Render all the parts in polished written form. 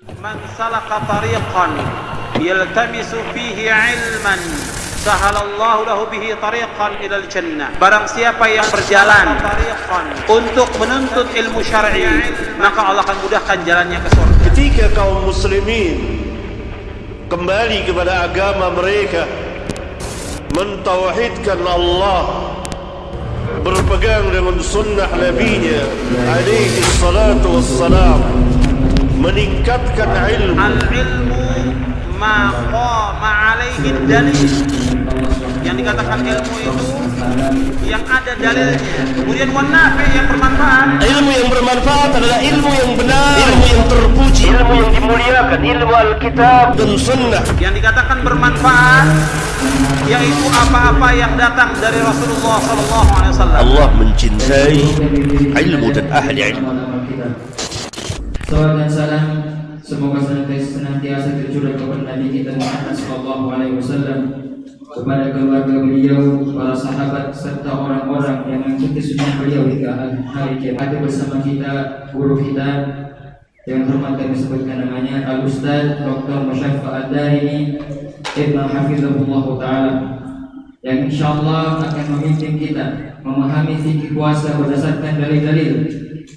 Man salaka tariqan yaltamisu fihi ilman sahalallahu lahu bihi tariqan ilal jannah. Barang siapa yang berjalan untuk menuntut ilmu syar'i, maka Allah akan mudahkan jalannya ke surga. Ketika kaum muslimin kembali kepada agama mereka, mentauhidkan Allah, berpegang dengan sunnah Nabi-Nya alaihi salatu wassalam, meningkatkan ilmu. Al-ilmu ma qama alaihi dalil. Yang dikatakan ilmu itu yang ada dalilnya. Kemudian wanafi, yang bermanfaat. Ilmu yang bermanfaat adalah ilmu yang benar, ilmu yang terpuji, ilmu yang dimuliakan, ilmu Alkitab dan Sunnah. Yang dikatakan bermanfaat yaitu apa-apa yang datang dari Rasulullah SAW. Allah mencintai ilmu dan ahli ilmu. Salawat dan salam semoga senantiasa tercurah kepada Nabi kita Muhammad SAW, kepada keluarga beliau, para sahabat serta orang-orang yang mengikuti sunnah beliau hingga hari kiamat. Ada bersama kita guru kita yang hormat kami sebutkan namanya Al-Ustaz Dr. Musyaffa Ad-Darimi Ibn Hafizahullah Ta'ala, yang insyaallah akan memimpin kita memahami fikih puasa berdasarkan dalil-dalil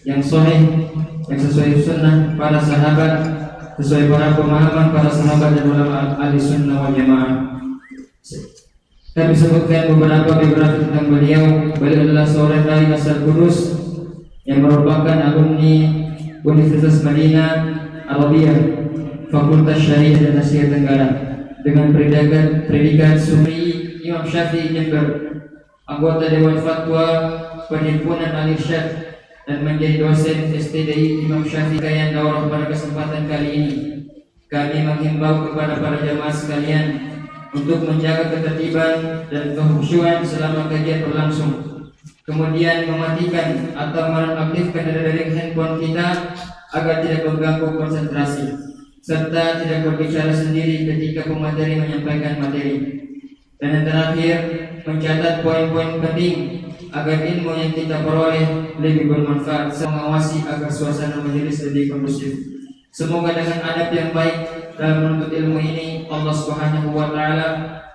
yang sahih, yang sesuai sunnah para sahabat, sesuai para pemahaman para sahabat dan ulama ahli sunnah wal jamaah. Kami sebutkan beberapa biografi tentang beliau. Beliau adalah seorang dari asal Kudus yang merupakan alumni Universitas Madinah Arabiyah, Fakultas Syariah dan Asia Tenggara, dengan predikat Suri Imam Syafi'i Jember, anggota Dewan Fatwa Perhimpunan Al-Irsyad, dan menjadi dosen STDI Imam Syafi'i. Yang daurah pada kesempatan kali ini, kami menghimbau kepada para jamaah sekalian untuk menjaga ketertiban dan kekhusyuan selama kajian berlangsung. Kemudian mematikan atau menonaktifkan dari handphone kita agar tidak mengganggu konsentrasi, serta tidak berbicara sendiri ketika pemateri menyampaikan materi. Dan yang terakhir, mencatat poin-poin penting agar ilmu yang kita peroleh lebih bermanfaat, mengawasi agar suasana majelis lebih kondusif. Semoga dengan adab yang baik dalam menuntut ilmu ini, Allah Subhanahu wa Ta'ala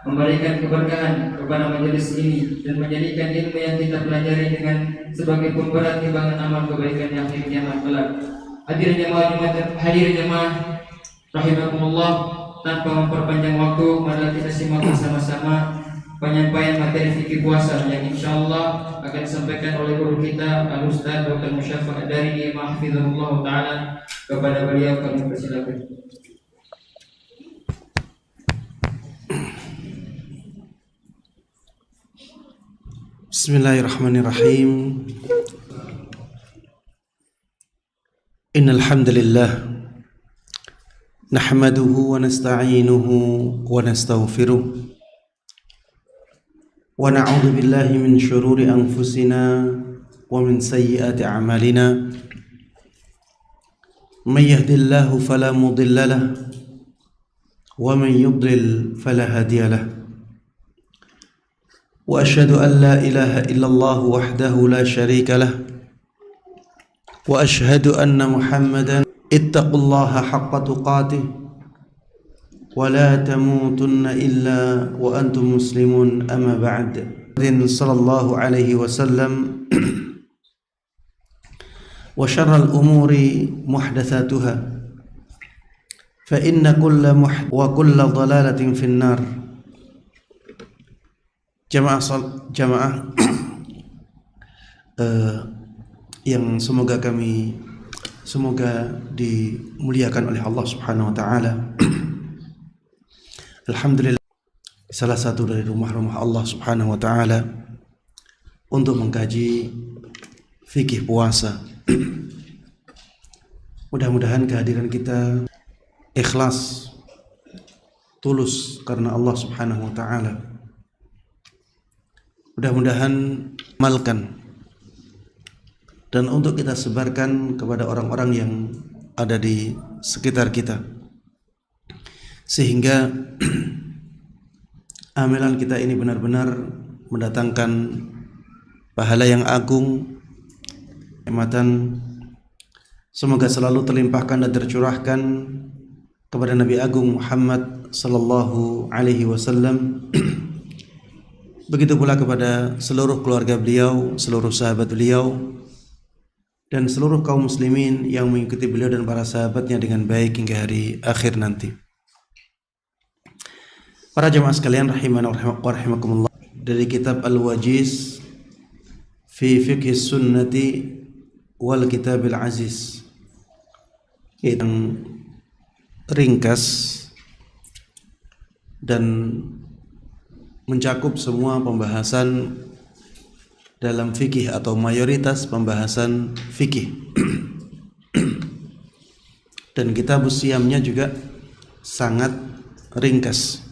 memberikan keberkahan kepada majelis ini dan menjadikan ilmu yang kita pelajari dengan sebagai pemberat timbangan amal kebaikan yang akhir kiamat kelak. Hadirin jemaah rahimakumullah, tanpa memperpanjang waktu, mari kita simak bersama-sama penyampaian materi fikih puasa yang insyaallah akan disampaikan oleh guru kita Al-Ustaz Dr. Musyaffa Ad-Darimi Mahfizahullah Ta'ala. Kepada beliau kami persilakan. Bismillahirrahmanirrahim. Innal hamdalillah nahmaduhu wa nasta'inuhu wa nastaghfiruh wa na'udzu billahi min shururi anfusina wa min sayyiati a'malina. Man yahdihillahu fala mudilla lahu wa man yudlil fala hadiya lahu. Wa asyhadu an la ilaha illallah wahdahu la syarika lahu wa asyhadu anna Muhammadan ittaqullaha haqqa tuqatih wa la tamutunna illa wa antum muslimun, amma ba'd. Sallallahu alaihi wasallam wa syarrul umuri muhdatsatuha fa inna kulla wa kulla dhalalatin finnar. Jamaah yang semoga dimuliakan oleh Allah Subhanahu wa Ta'ala. Alhamdulillah, salah satu dari rumah-rumah Allah Subhanahu wa Ta'ala untuk mengkaji fikih puasa. Mudah-mudahan kehadiran kita ikhlas, tulus karena Allah Subhanahu wa Ta'ala. Mudah-mudahan amalkan dan untuk kita sebarkan kepada orang-orang yang ada di sekitar kita, sehingga amalan kita ini benar-benar mendatangkan pahala yang agung, kenikmatan Semoga selalu terlimpahkan dan tercurahkan kepada Nabi Agung Muhammad sallallahu alaihi wasallam. Begitu pula kepada seluruh keluarga beliau, seluruh sahabat beliau, dan seluruh kaum muslimin yang mengikuti beliau dan para sahabatnya dengan baik hingga hari akhir nanti. Para jemaah sekalian rahimana wa rahimakumullah, dari kitab Al-Wajiz fi Fiqh Sunnati wal Kitabil Aziz, yang ringkas dan mencakup semua pembahasan dalam fikih atau mayoritas pembahasan fikih. Dan kitab Siyamnya juga sangat ringkas.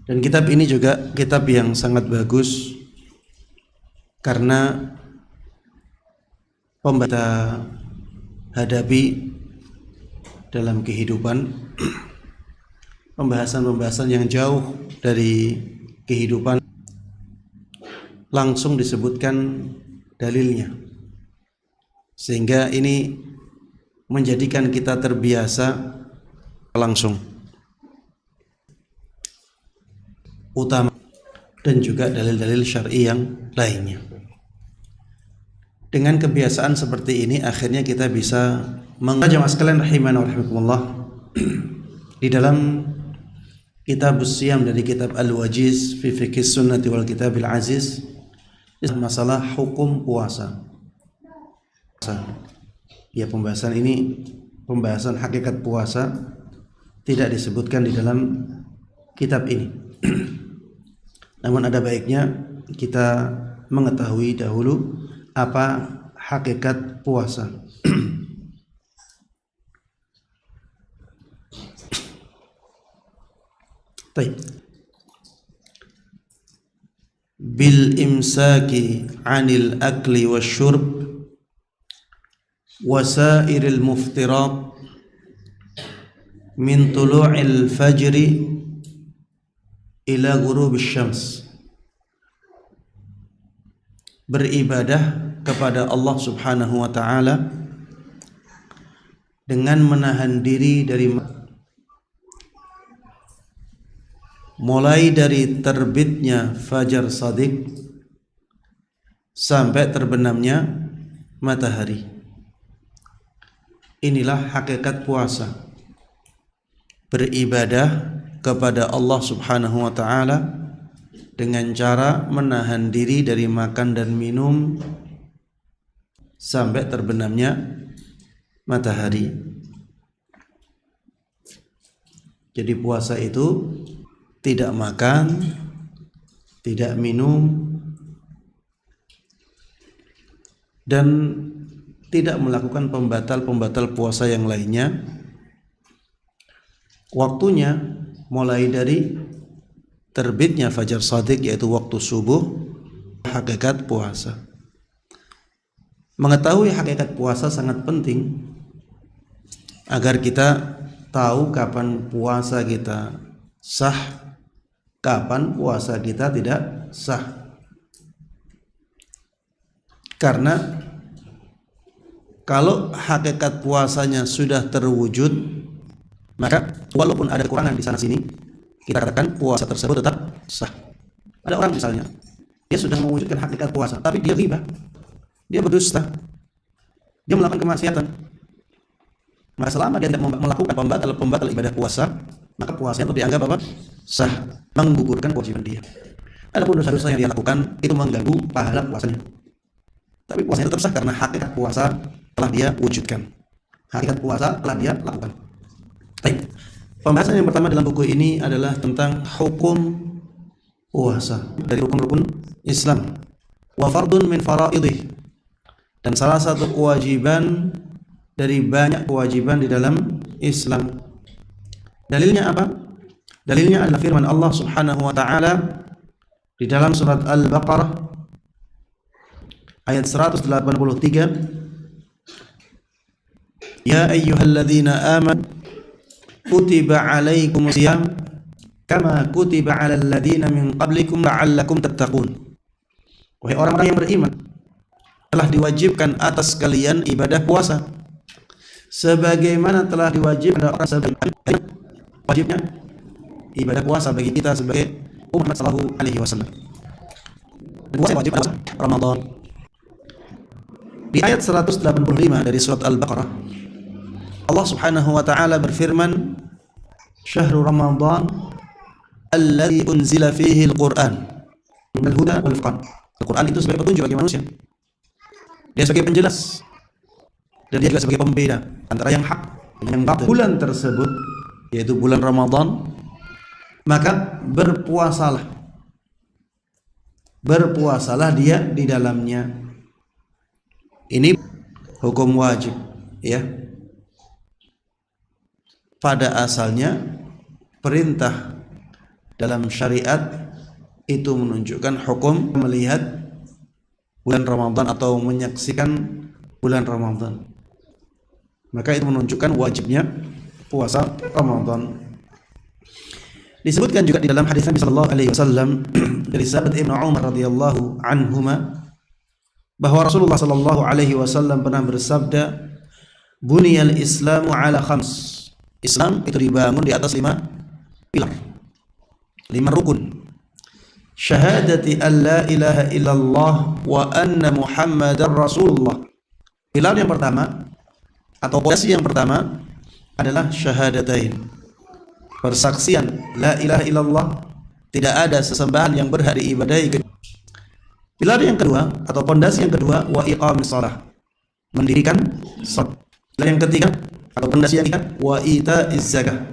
Dan kitab ini juga kitab yang sangat bagus karena kita hadapi dalam kehidupan pembahasan-pembahasan yang jauh dari kehidupan langsung disebutkan dalilnya, sehingga ini menjadikan kita terbiasa langsung utama dan juga dalil-dalil syar'i yang lainnya. Dengan kebiasaan seperti ini akhirnya kita bisa jemaah sekalian rahimana wa rahimakumullah, di dalam kitab Siyam dari kitab Al-Wajiz fi Fiqh Sunnati wal Kitabil Aziz, masalah hukum puasa. Ya, pembahasan ini pembahasan hakikat puasa tidak disebutkan di dalam kitab ini. Namun ada baiknya kita mengetahui dahulu apa hakikat puasa. Baik. Bil imsaki 'anil akli wasyurb wasairil muftirat min tulu'il fajri ila ghurubisy syams. Beribadah kepada Allah Subhanahu wa taala dengan menahan diri dari mulai dari terbitnya fajar shadiq sampai terbenamnya matahari. Inilah hakikat puasa. Beribadah kepada Allah Subhanahu wa taala dengan cara menahan diri dari makan dan minum sampai terbenamnya matahari. Jadi puasa itu tidak makan, tidak minum, dan tidak melakukan pembatal-pembatal puasa yang lainnya. Waktunya mulai dari terbitnya fajar shadiq, yaitu waktu subuh, hakikat puasa. Mengetahui hakikat puasa sangat penting agar kita tahu kapan puasa kita sah, kapan puasa kita tidak sah. Karena kalau hakikat puasanya sudah terwujud, maka walaupun ada kekurangan di sana sini, kita katakan puasa tersebut tetap sah. Ada orang misalnya, dia sudah mewujudkan hakikat puasa, tapi dia ghibah, dia berdusta, dia melakukan kemaksiatan. Maka selama dia tidak melakukan pembatal ibadah puasa, maka puasanya itu dianggap apa? Sah, menggugurkan kewajiban dia. Adapun dosa-dosa yang dia lakukan itu mengganggu pahala puasanya. Tapi puasanya tetap sah karena hakikat puasa telah dia wujudkan. Hakikat puasa telah dia lakukan. Baik. Pembahasan yang pertama dalam buku ini adalah tentang hukum puasa dari rukun-rukun Islam. Wa fardun min faraidih, dan salah satu kewajiban dari banyak kewajiban di dalam Islam. Dalilnya apa? Dalilnya adalah firman Allah Subhanahu wa taala di dalam surat Al-Baqarah ayat 183. Ya ayyuhalladzina amanu kutiba alaikumus shiyam kama kutiba alal ladzina min qablikum la'allakum tattaqun. Wahai orang-orang yang beriman, telah diwajibkan atas kalian ibadah puasa sebagaimana telah diwajibkan atas kalian wajibnya ibadah puasa bagi kita sebagai umat sallallahu alaihi wasallam. Puasa wajib adalah Ramadan. Di ayat 185 dari surat Al-Baqarah, Allah Subhanahu wa taala berfirman, "Syahrul Ramadan alladzi unzila fihi al-Qur'an minal huda wal furqan." Al-Qur'an itu sebagai petunjuk bagi manusia. Dia sebagai penjelas dan dia juga sebagai pembeda antara yang hak dan yang batil. Bulan tersebut yaitu bulan Ramadan, maka berpuasalah dia di dalamnya. Ini hukum wajib, ya. Pada asalnya perintah dalam syariat itu menunjukkan hukum melihat bulan Ramadan atau menyaksikan bulan Ramadan. Maka itu menunjukkan wajibnya puasa Ramadan. Disebutkan juga di dalam hadis Nabi sallallahu alaihi wasallam dari sahabat Ibnu Umar radhiyallahu anhuma bahwa Rasulullah sallallahu alaihi wasallam pernah bersabda, "Buniyal Islamu ala khams." Islam itu dibangun di atas 5 pilar, 5 rukun. Syahadati an la ilaha illallah wa anna Muhammadar Rasulullah. Pilar yang pertama atau pondasi yang pertama adalah syahadatain, persaksian la ilaha illallah, tidak ada sesembahan yang berhak diibadahi. Pilar yang kedua atau pondasi yang kedua, wa iqamis shalah, mendirikan salat. Pilar yang ketiga atau pondasi yang ketiga, wa itaiz zakah,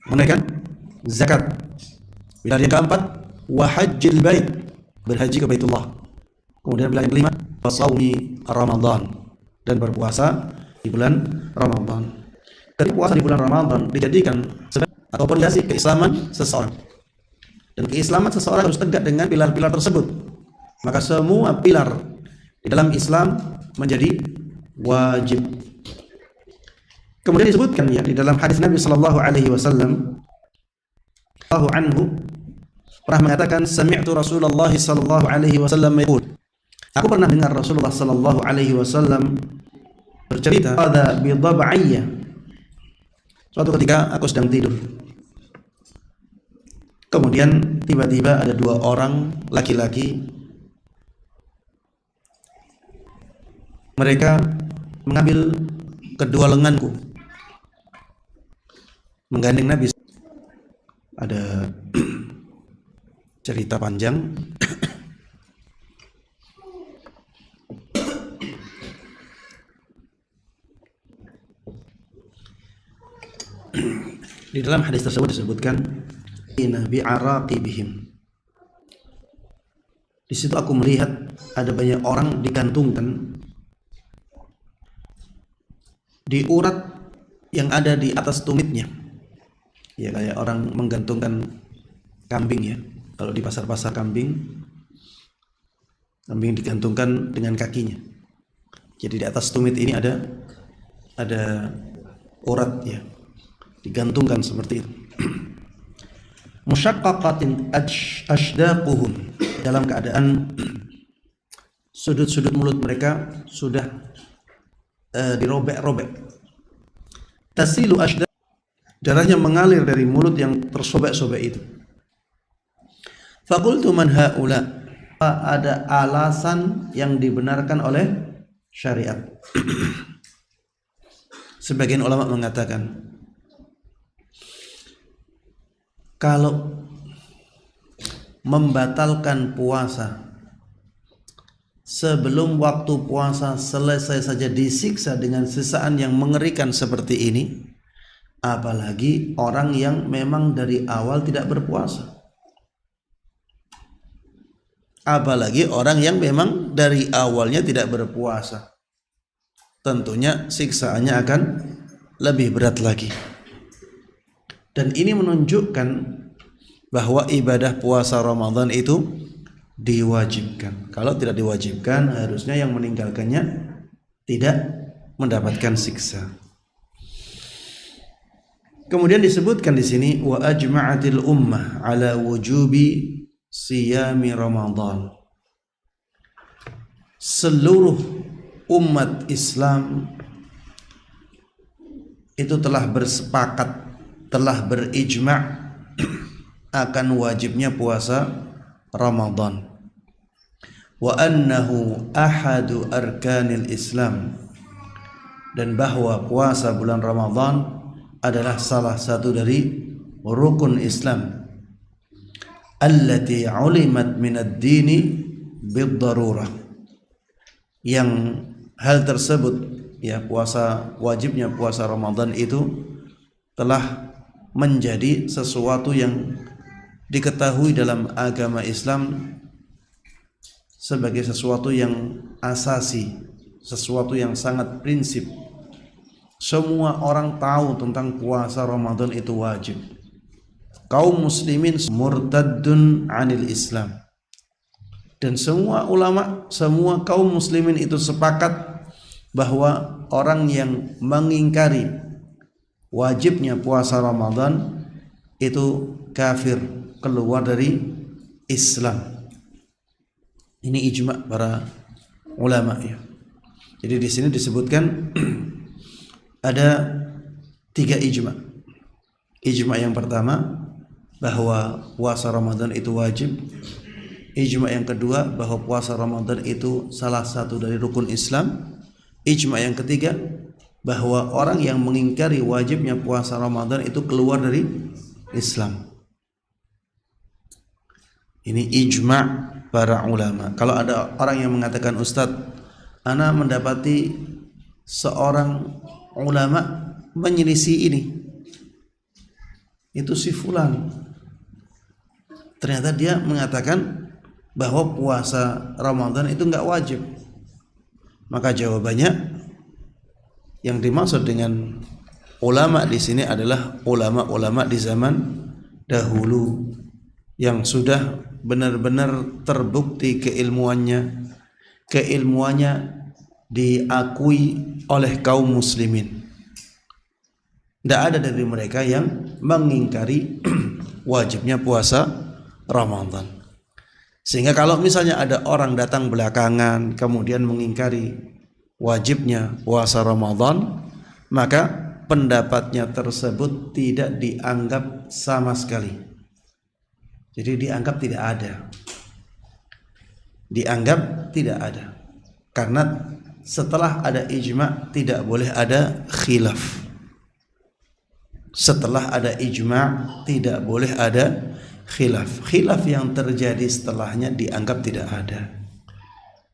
menunaikan zakat. Pilar yang keempat, wa hajjil bait, berhaji ke Baitullah. Kemudian pilar yang kelima, wa shaumi Ramadan, dan berpuasa di bulan Ramadan. Dari puasa di bulan Ramadan dijadikan sebagai atau pondasi keislaman seseorang. Dan keislaman seseorang harus tegak dengan pilar-pilar tersebut. Maka semua pilar di dalam Islam menjadi wajib. Kemudian disebutkan ya di dalam hadis Nabi sallallahu alaihi wasallam, Allahu anhu pernah mengatakan, sami'tu Rasulullah sallallahu alaihi wasallam yaqul, aku pernah dengar Rasulullah sallallahu alaihi wasallam bercerita, qada bi dhab'iyya, suatu ketika aku sedang tidur, kemudian tiba-tiba ada 2 orang laki-laki, mereka mengambil kedua lenganku, menggandeng Nabi. Ada cerita panjang. Di dalam hadis tersebut disebutkan Nabi araqibihim. Di situ aku melihat ada banyak orang digantungkan di urat yang ada di atas tumitnya. Ya, kayak orang menggantungkan kambing ya. Kalau di pasar-pasar kambing digantungkan dengan kakinya. Jadi di atas tumit ini ada urat ya, digantungkan seperti itu. Musyaqqaqatin ashdaquhum, dalam keadaan sudut-sudut mulut mereka sudah dirobek-robek. Tasilu ashdaq, darahnya mengalir dari mulut yang tersobek-sobek itu. Faqultu man haula, ada alasan yang dibenarkan oleh syariat. Sebagian ulama mengatakan kalau membatalkan puasa sebelum waktu puasa selesai saja disiksa dengan siksaan yang mengerikan seperti ini, apalagi orang yang memang dari awal tidak berpuasa. Apalagi orang yang memang dari awalnya tidak berpuasa, tentunya siksaannya akan lebih berat lagi. Dan ini menunjukkan bahwa ibadah puasa Ramadan itu diwajibkan. Kalau tidak diwajibkan, harusnya yang meninggalkannya tidak mendapatkan siksa. Kemudian disebutkan di sini, wa ajma'atil ummah ala wujubi siyami Ramadan. seluruh umat Islam itu telah bersepakat, telah berijma' akan wajibnya puasa Ramadan, wa annahu ahadu arkanil Islam, dan bahwa puasa bulan Ramadan adalah salah satu dari rukun Islam, allati ulimat minad dini bid-darurah, yang hal tersebut, ya, wajibnya puasa Ramadan itu telah menjadi sesuatu yang diketahui dalam agama Islam sebagai sesuatu yang asasi, sesuatu yang sangat prinsip. Semua orang tahu tentang puasa Ramadan itu wajib. Kaum muslimin murtaddun anil Islam, dan semua ulama, semua kaum muslimin itu sepakat bahwa orang yang mengingkari wajibnya puasa Ramadan itu kafir, keluar dari Islam. Ini ijma' para ulama, ya. Jadi di sini disebutkan ada 3 ijma'. Ijma' yang pertama bahwa puasa Ramadan itu wajib. Ijma' yang kedua bahwa puasa Ramadan itu salah satu dari rukun Islam. Ijma' yang ketiga bahwa orang yang mengingkari wajibnya puasa Ramadan itu keluar dari Islam. Ini ijma' para ulama. Kalau ada orang yang mengatakan, Ustadz, ana mendapati seorang ulama menyelisih ini, itu si fulan, ternyata dia mengatakan bahwa puasa Ramadan itu enggak wajib. Maka jawabannya, yang dimaksud dengan ulama di sini adalah ulama-ulama di zaman dahulu yang sudah benar-benar terbukti keilmuannya diakui oleh kaum muslimin. Tidak ada dari mereka yang mengingkari wajibnya puasa Ramadan. Sehingga kalau misalnya ada orang datang belakangan kemudian mengingkari wajibnya puasa Ramadan, maka pendapatnya tersebut tidak dianggap sama sekali. Jadi dianggap tidak ada. Dianggap tidak ada. Karena setelah ada ijma' tidak boleh ada khilaf. Setelah ada ijma' tidak boleh ada khilaf. Khilaf yang terjadi setelahnya dianggap tidak ada.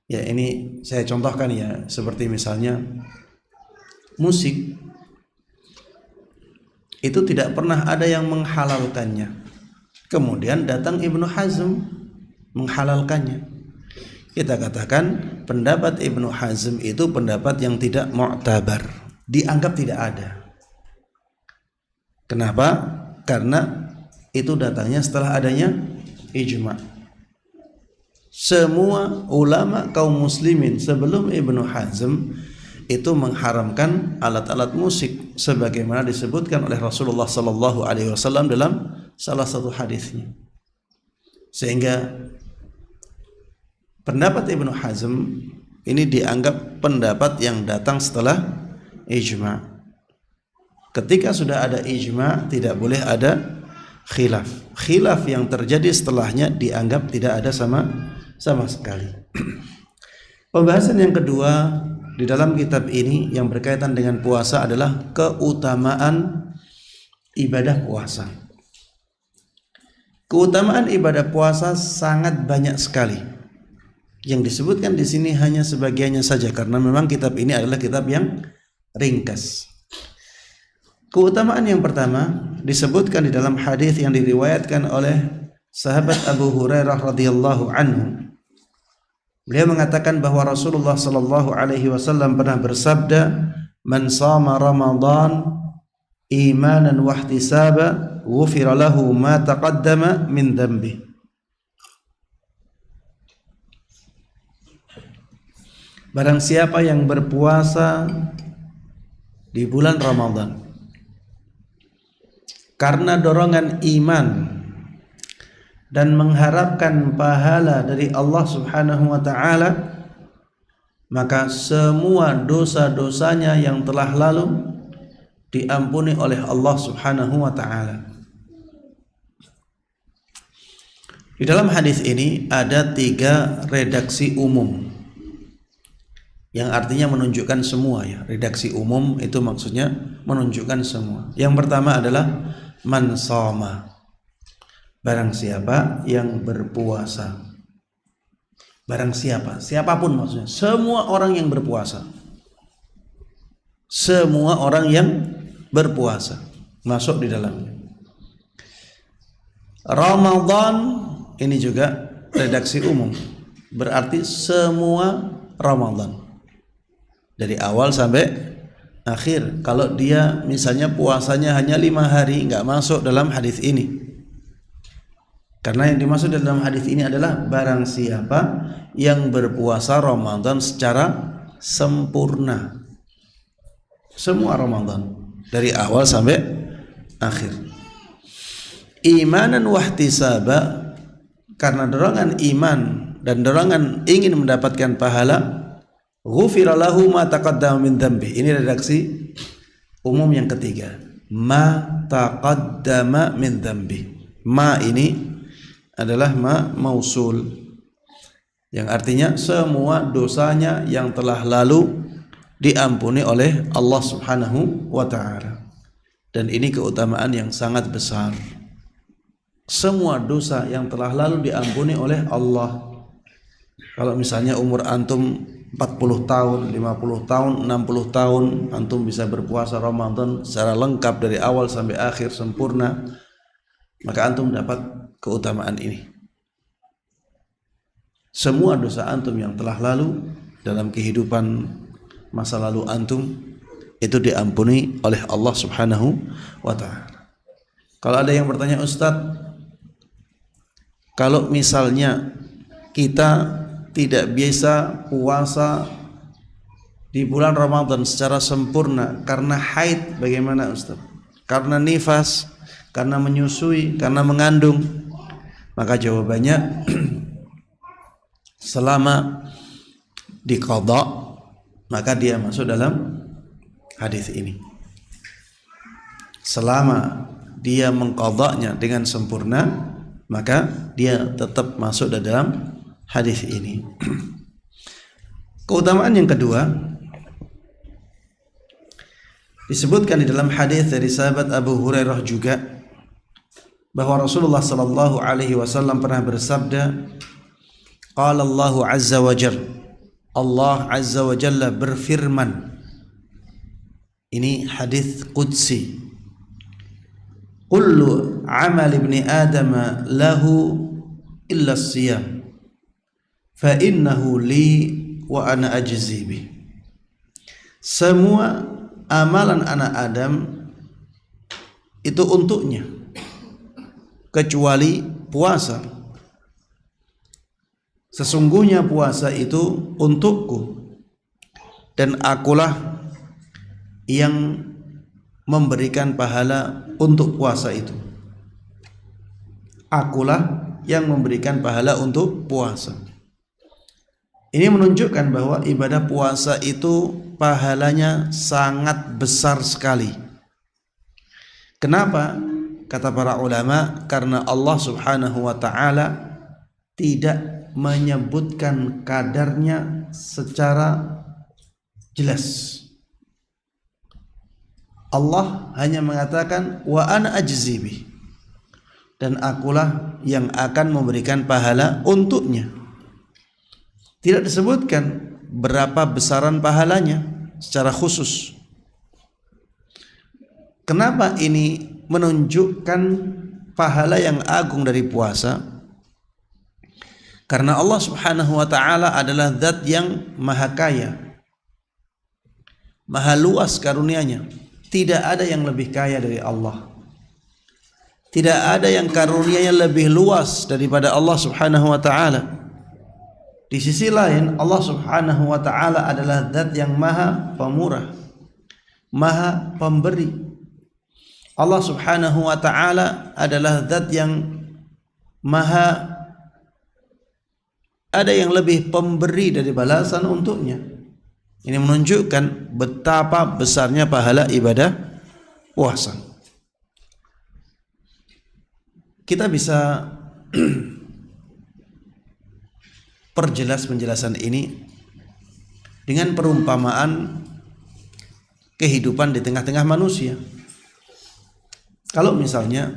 Ya, ini saya contohkan, ya, seperti misalnya musik. Itu tidak pernah ada yang menghalalkannya. Kemudian datang Ibnu Hazm menghalalkannya. Kita katakan pendapat Ibnu Hazm itu pendapat yang tidak mu'tabar, dianggap tidak ada. Kenapa? Karena itu datangnya setelah adanya ijma'. Semua ulama kaum muslimin sebelum Ibnu Hazm itu mengharamkan alat-alat musik sebagaimana disebutkan oleh Rasulullah sallallahu alaihi wasallam dalam salah satu hadisnya. Sehingga pendapat Ibnu Hazm ini dianggap pendapat yang datang setelah ijma'. Ketika sudah ada ijma', tidak boleh ada khilaf. Khilaf yang terjadi setelahnya dianggap tidak ada sama sekali. Pembahasan yang kedua di dalam kitab ini yang berkaitan dengan puasa adalah keutamaan ibadah puasa. Keutamaan ibadah puasa sangat banyak sekali. Yang disebutkan di sini hanya sebagiannya saja karena memang kitab ini adalah kitab yang ringkas. Keutamaan yang pertama disebutkan di dalam hadis yang diriwayatkan oleh sahabat Abu Hurairah radhiyallahu anhu. Beliau mengatakan bahwa Rasulullah sallallahu alaihi wasallam pernah bersabda, "Man shama Ramadan imanan wa ihtisaba, ghufira lahu ma taqaddama min dhanbi." Barang siapa yang berpuasa di bulan Ramadan karena dorongan iman dan mengharapkan pahala dari Allah Subhanahu wa taala, maka semua dosa-dosanya yang telah lalu diampuni oleh Allah Subhanahu wa ta'ala. Di dalam hadis ini ada 3 redaksi umum yang artinya menunjukkan semua ya. Redaksi umum itu maksudnya menunjukkan semua. Yang pertama adalah man shoma, barang siapa yang berpuasa. Barang siapa, siapapun maksudnya, semua orang yang berpuasa. Semua orang yang berpuasa masuk di dalamnya. Ramadan ini juga redaksi umum, berarti semua Ramadan dari awal sampai akhir. Kalau dia misalnya puasanya hanya 5 hari, nggak masuk dalam hadis ini, karena yang dimaksud dalam hadis ini adalah barang siapa yang berpuasa Ramadan secara sempurna, semua Ramadan dari awal sampai akhir, imanan wahtisaba, karena dorongan iman dan dorongan ingin mendapatkan pahala, ghufira lahu ma taqaddama min dzambi. Ini redaksi umum yang ketiga, ma taqaddama min dzambi. Ma ini adalah ma mausul, yang artinya semua dosanya yang telah lalu diampuni oleh Allah Subhanahu wa ta'ala. Dan ini keutamaan yang sangat besar. Semua dosa yang telah lalu diampuni oleh Allah. Kalau misalnya umur antum 40 tahun, 50 tahun, 60 tahun, antum bisa berpuasa Ramadan secara lengkap dari awal sampai akhir sempurna, maka antum dapat keutamaan ini. Semua dosa antum yang telah lalu dalam kehidupan masa lalu antum itu diampuni oleh Allah Subhanahu wa ta'ala. Kalau ada yang bertanya, Ustadz, kalau misalnya kita tidak biasa puasa di bulan Ramadan secara sempurna karena haid, bagaimana Ustaz? Karena nifas, karena menyusui, karena mengandung, maka jawabannya selama diqadha maka dia masuk dalam hadis ini. Selama dia mengqadhanya dengan sempurna, maka dia tetap masuk dalam hadis ini. Keutamaan yang kedua disebutkan di dalam hadis dari sahabat Abu Hurairah juga, bahwa Rasulullah sallallahu alaihi wasallam pernah bersabda, qala Allahu azza wa jalla, Allah azza wa jalla berfirman, ini hadis qudsi, kullu amal ibni adam lahu illa as-siyam fa innahu li wa ana ajzi bih. Semua amalan anak Adam itu untuknya kecuali puasa. Sesungguhnya puasa itu untukku dan akulah yang memberikan pahala untuk puasa itu. Akulah yang memberikan pahala untuk puasa. Ini menunjukkan bahwa ibadah puasa itu pahalanya sangat besar sekali. Kenapa? Kata para ulama, karena Allah Subhanahu wa ta'ala tidak menyebutkan kadarnya secara jelas. Allah hanya mengatakan wa ana ajzi bih, dan akulah yang akan memberikan pahala untuknya. Tidak disebutkan berapa besaran pahalanya secara khusus. Kenapa ini menunjukkan pahala yang agung dari puasa? Karena Allah Subhanahu wa ta'ala adalah zat yang maha kaya, maha luas karunia-Nya. Tidak ada yang lebih kaya dari Allah. Tidak ada yang karunia-Nya lebih luas daripada Allah Subhanahu wa ta'ala. Di sisi lain, Allah Subhanahu wa ta'ala adalah zat yang maha pemurah, maha pemberi. Allah Subhanahu wa ta'ala adalah zat yang maha, ada yang lebih pemberi dari balasan untuknya. Ini menunjukkan betapa besarnya pahala ibadah puasa. Kita bisa perjelas penjelasan ini dengan perumpamaan kehidupan di tengah-tengah manusia. Kalau misalnya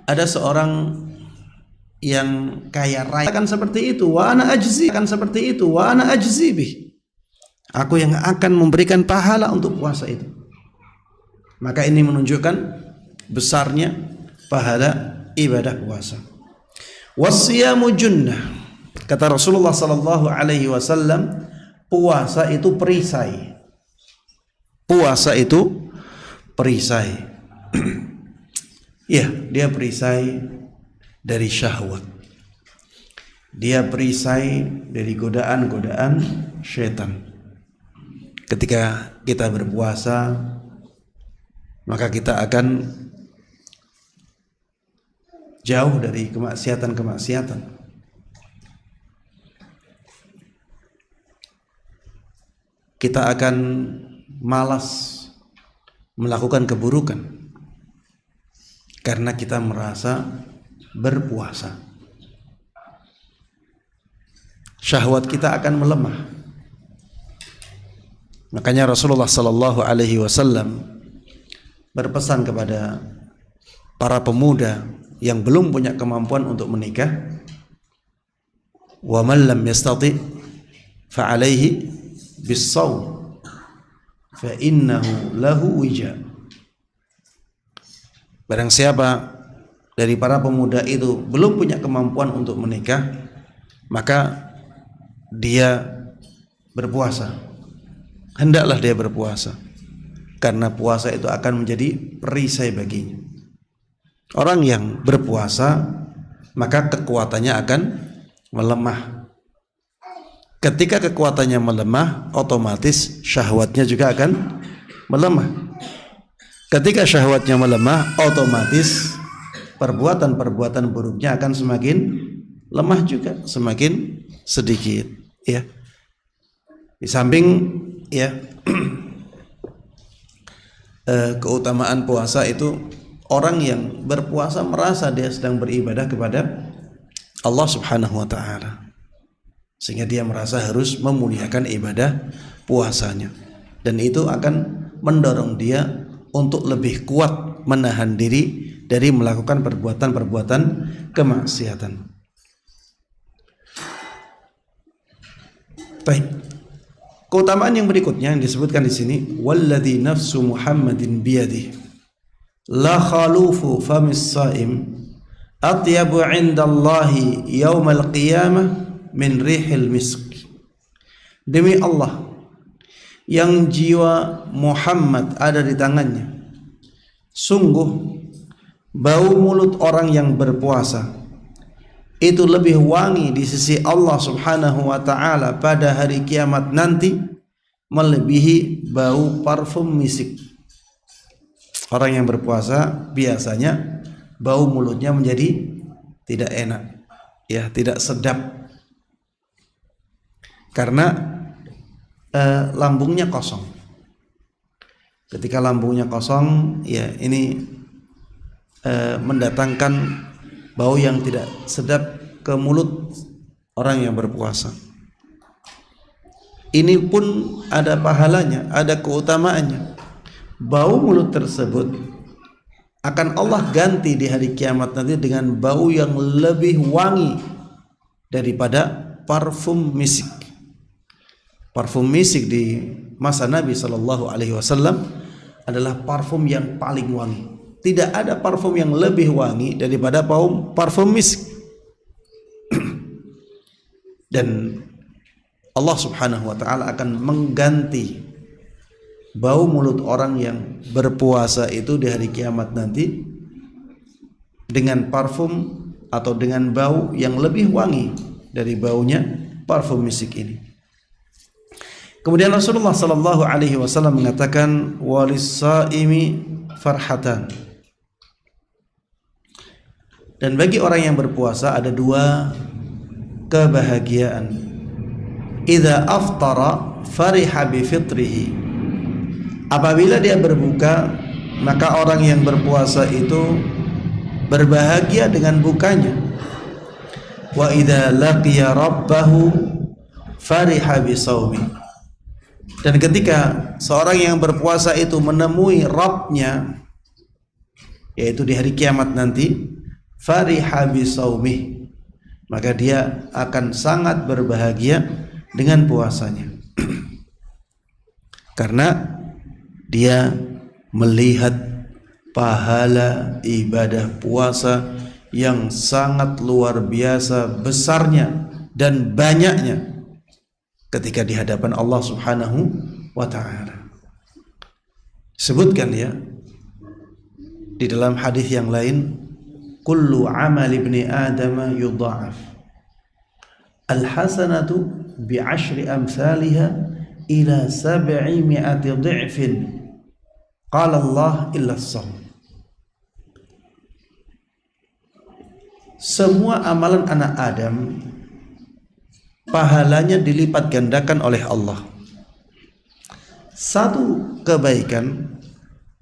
ada seorang yang kaya raya akan seperti itu, wa ana ajzi, akan seperti itu, wa ana ajzi bih. Aku yang akan memberikan pahala untuk puasa itu. Maka ini menunjukkan besarnya pahala ibadah puasa. Wasiyamu junnah. Kata Rasulullah sallallahu alaihi wasallam, puasa itu perisai. Puasa itu perisai. Ya, dia perisai dari syahwat. Dia perisai dari godaan-godaan syaitan. Ketika kita berpuasa, maka kita akan jauh dari kemaksiatan-kemaksiatan. Kita akan malas melakukan keburukan karena kita merasa berpuasa. Syahwat kita akan melemah. Makanya Rasulullah sallallahu alaihi wasallam berpesan kepada para pemuda yang belum punya kemampuan untuk menikah, wa man lam yastati fa alaihi bis-shaum fa innahu lahu wija. Barang siapa dari para pemuda itu belum punya kemampuan untuk menikah, maka dia berpuasa. Hendaklah dia berpuasa, karena puasa itu akan menjadi perisai baginya. Orang yang berpuasa, maka kekuatannya akan melemah. Ketika kekuatannya melemah, otomatis syahwatnya juga akan melemah. Ketika syahwatnya melemah, otomatis perbuatan-perbuatan buruknya akan semakin lemah juga, semakin sedikit. Ya, di samping ya keutamaan puasa itu, orang yang berpuasa merasa dia sedang beribadah kepada Allah Subhanahu wa taala, sehingga dia merasa harus memuliakan ibadah puasanya, dan itu akan mendorong dia untuk lebih kuat menahan diri dari melakukan perbuatan-perbuatan kemaksiatan. Baik. Keutamaan yang berikutnya yang disebutkan di sini, walladzi nafsu Muhammadin biyadihi la khalufu famis saim atyabu 'indallahi yaumal qiyamah min rihil misk. Demi Allah yang jiwa Muhammad ada di tangannya, sungguh bau mulut orang yang berpuasa itu lebih wangi di sisi Allah Subhanahu wa ta'ala pada hari kiamat nanti melebihi bau parfum misik. Orang yang berpuasa biasanya bau mulutnya menjadi tidak enak, ya, tidak sedap, karena lambungnya kosong. Ketika lambungnya kosong, ya ini mendatangkan bau yang tidak sedap ke mulut orang yang berpuasa. Ini pun ada pahalanya, ada keutamaannya. Bau mulut tersebut akan Allah ganti di hari kiamat nanti dengan bau yang lebih wangi daripada parfum misik. Parfum misik di masa Nabi Shallallahu Alaihi Wasallam adalah parfum yang paling wangi. Tidak ada parfum yang lebih wangi daripada parfum misk. Dan Allah Subhanahu wa ta'ala akan mengganti bau mulut orang yang berpuasa itu di hari kiamat nanti dengan parfum atau dengan bau yang lebih wangi dari baunya parfum misik ini. Kemudian Rasulullah sallallahu alaihi wasallam mengatakan, walis-saimi farhatan. Dan bagi orang yang berpuasa ada dua kebahagiaan. idza aftara fariha bi fitrihi. Apabila dia berbuka, maka orang yang berpuasa itu berbahagia dengan bukanya. Wa idza laqiya rabbahu fariha bi shaumi. Dan ketika seorang yang berpuasa itu menemui Rabbnya, yaitu di hari kiamat nanti, fariha bi shaumi, maka dia akan sangat berbahagia dengan puasanya. Karena dia melihat pahala ibadah puasa yang sangat luar biasa besarnya dan banyaknya ketika di hadapan Allah Subhanahu wa ta'ala. Sebutkan ya di dalam hadis yang lain, kullu amal ibni adam yudha'af, al-hasanatu bi'ashri amsalha ila 700 dhi'fin, qala Allah illa as-shaum. Semua amalan anak Adam pahalanya dilipat gandakan oleh Allah. Satu kebaikan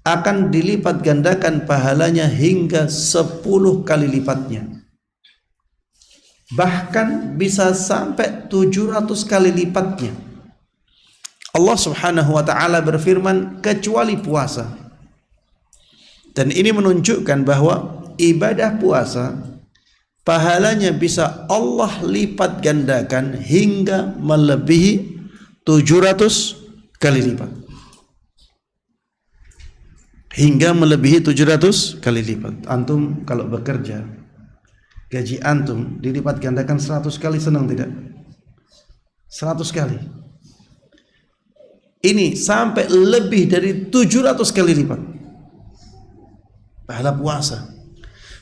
akan dilipat gandakan pahalanya hingga 10 kali lipatnya. Bahkan bisa sampai 700 kali lipatnya. Allah Subhanahu wa ta'ala berfirman, kecuali puasa. Dan ini menunjukkan bahwa ibadah puasa pahalanya bisa Allah lipat gandakan hingga melebihi 700 kali lipat. Hingga melebihi 700 kali lipat. Antum kalau bekerja, gaji antum dilipat gandakan 100 kali, senang tidak? 100 kali. Ini sampai lebih dari 700 kali lipat pahala puasa.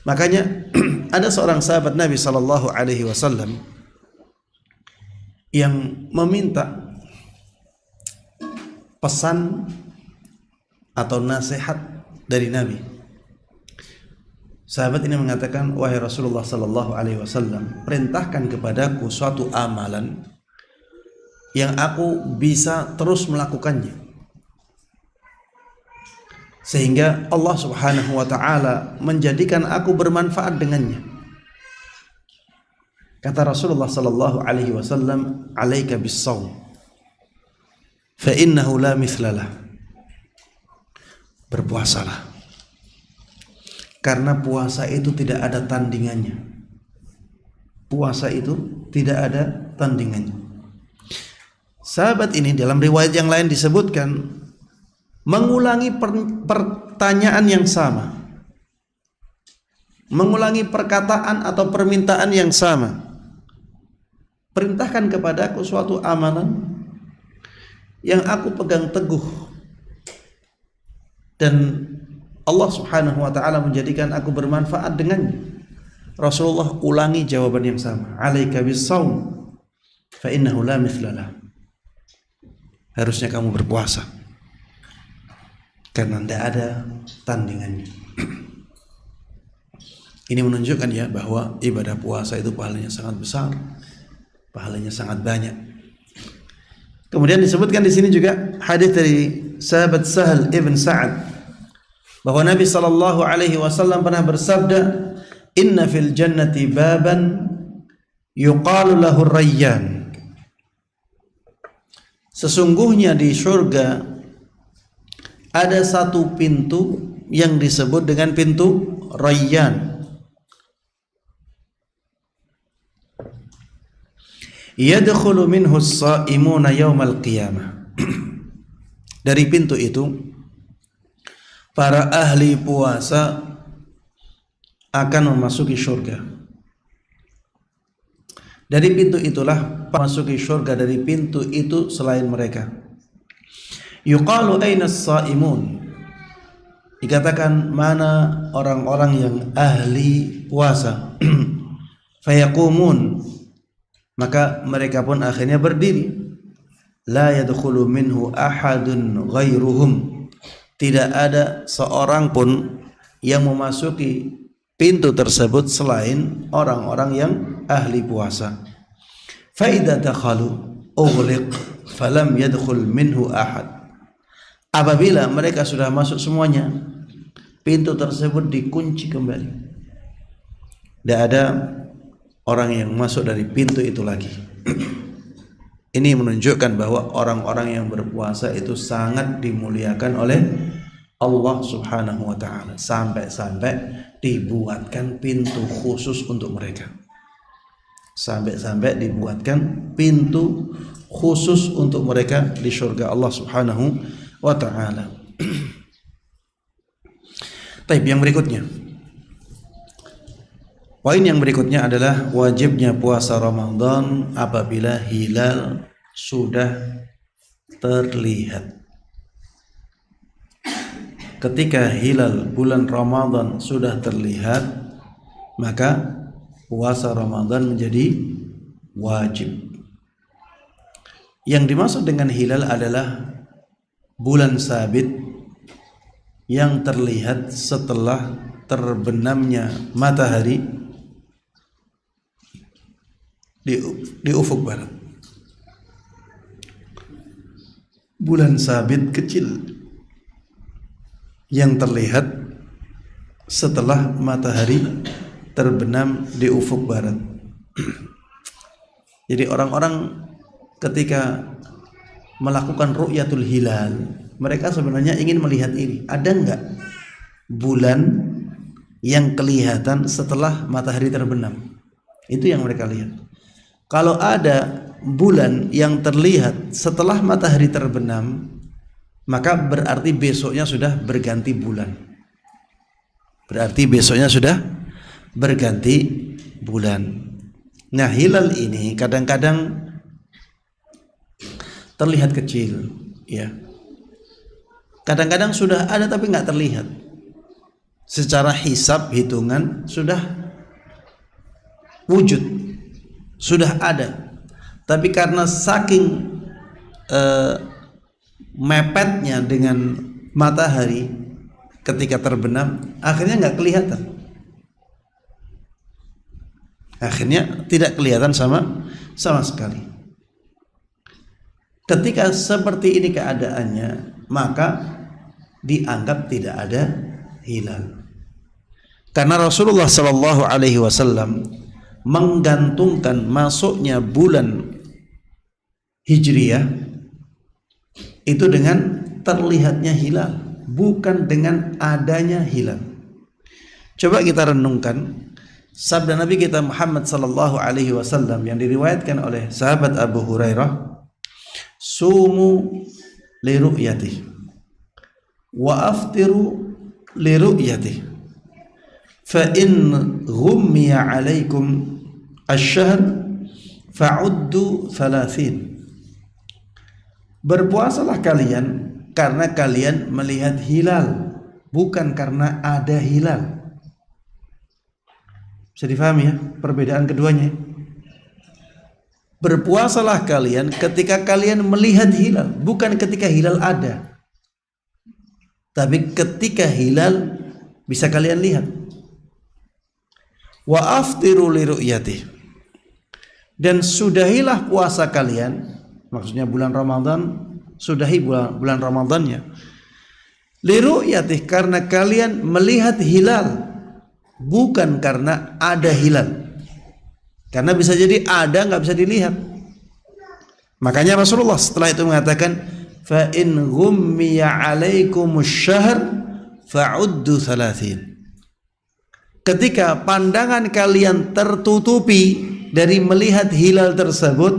Makanya ada seorang sahabat Nabi sallallahu alaihi wasallam yang meminta pesan atau nasihat dari Nabi. Sahabat ini mengatakan, wahai Rasulullah sallallahu alaihi wasallam, perintahkan kepadaku suatu amalan yang aku bisa terus melakukannya sehingga Allah Subhanahu wa ta'ala menjadikan aku bermanfaat dengannya. Kata Rasulullah sallallahu alaihi wasallam, alaika bis-shaum fa innahu la mithlalah. Berpuasalah, karena puasa itu tidak ada tandingannya. Puasa itu tidak ada tandingannya. Sahabat ini dalam riwayat yang lain disebutkan mengulangi pertanyaan yang sama, mengulangi perkataan atau permintaan yang sama. Perintahkan kepadaku suatu amalan yang aku pegang teguh dan Allah Subhanahu wa ta'ala menjadikan aku bermanfaat dengannya. Rasulullah ulangi jawaban yang sama, alaika bis-shaum fa innahu la mithlalah. Harusnya kamu berpuasa karena tidak ada tandingannya. Ini menunjukkan ya bahwa ibadah puasa itu pahalanya sangat besar, pahalanya sangat banyak. Kemudian disebutkan di sini juga hadis dari sahabat Sahal ibn Sa'ad bahwa Nabi sallallahu alaihi wasallam pernah bersabda, inna fil jannati baban yuqalu lahu Rayyan. Sesungguhnya di surga ada satu pintu yang disebut dengan pintu Rayyan. Yadkhulu minhu as-sha'imuna yaumal qiyamah. Dari pintu itu para ahli puasa akan memasuki surga. Dari pintu itulah memasuki surga, dari pintu itu selain mereka. Yuqalu aina as-shaimun. Dikatakan mana orang-orang yang ahli puasa. Fayaqumun, maka mereka pun akhirnya berdiri. La yadkhulu minhu ahadun ghairuhum. Tidak ada seorang pun yang memasuki pintu tersebut selain orang-orang yang ahli puasa. Fa idza dakhalu, ughliq falam yadkhul minhu ahad. Apabila mereka sudah masuk semuanya, pintu tersebut dikunci kembali. Tidak ada orang yang masuk dari pintu itu lagi. Ini menunjukkan bahwa orang-orang yang berpuasa itu sangat dimuliakan oleh Allah Subhanahu wa ta'ala, sampai-sampai dibuatkan pintu khusus untuk mereka. Sampai-sampai dibuatkan pintu khusus untuk mereka di surga Allah Subhanahu wa ta'ala. Baik, yang berikutnya, poin yang berikutnya adalah wajibnya puasa Ramadan apabila hilal sudah terlihat. Ketika hilal bulan Ramadan sudah terlihat, maka puasa Ramadan menjadi wajib. Yang dimaksud dengan hilal adalah bulan sabit yang terlihat setelah terbenamnya matahari di ufuk barat. Bulan sabit kecil yang terlihat setelah matahari terbenam di ufuk barat. Jadi orang-orang ketika melakukan ru'yatul hilal, mereka sebenarnya ingin melihat ini. Ada enggak bulan yang kelihatan setelah matahari terbenam? Itu yang mereka lihat. Kalau ada bulan yang terlihat setelah matahari terbenam, maka berarti besoknya sudah berganti bulan. Berarti besoknya sudah berganti bulan. Nah, hilal ini kadang-kadang terlihat kecil, ya. Kadang-kadang sudah ada tapi nggak terlihat. Secara hisab, hitungan sudah wujud, sudah ada. Tapi karena saking mepetnya dengan matahari ketika terbenam, akhirnya nggak kelihatan. Akhirnya tidak kelihatan sama sekali. Ketika seperti ini keadaannya, maka dianggap tidak ada hilal. Karena Rasulullah Shallallahu Alaihi Wasallam menggantungkan masuknya bulan Hijriyah itu dengan terlihatnya hilal, bukan dengan adanya hilal. Coba kita renungkan sabda Nabi kita Muhammad sallallahu alaihi wasallam yang diriwayatkan oleh sahabat Abu Hurairah, sumu li ru'yati wa aftiru li ru'yati fa in ghummiya alaikum asy-syahr fa'uddu 30. Berpuasalah kalian karena kalian melihat hilal, bukan karena ada hilal. Bisa difahami ya perbedaan keduanya? Berpuasalah kalian ketika kalian melihat hilal, bukan ketika hilal ada. Tapi ketika hilal bisa kalian lihat. Wa aftiru li ru'yati. Dan sudahilah puasa kalian, maksudnya bulan Ramadan, sudahi bulan Ramadannya. Li ru'yati, karena kalian melihat hilal, bukan karena ada hilal. Karena bisa jadi ada, nggak bisa dilihat. Makanya Rasulullah setelah itu mengatakan, fa in ghummiya alaikumus syahr fa'uddu 30. Ketika pandangan kalian tertutupi dari melihat hilal tersebut,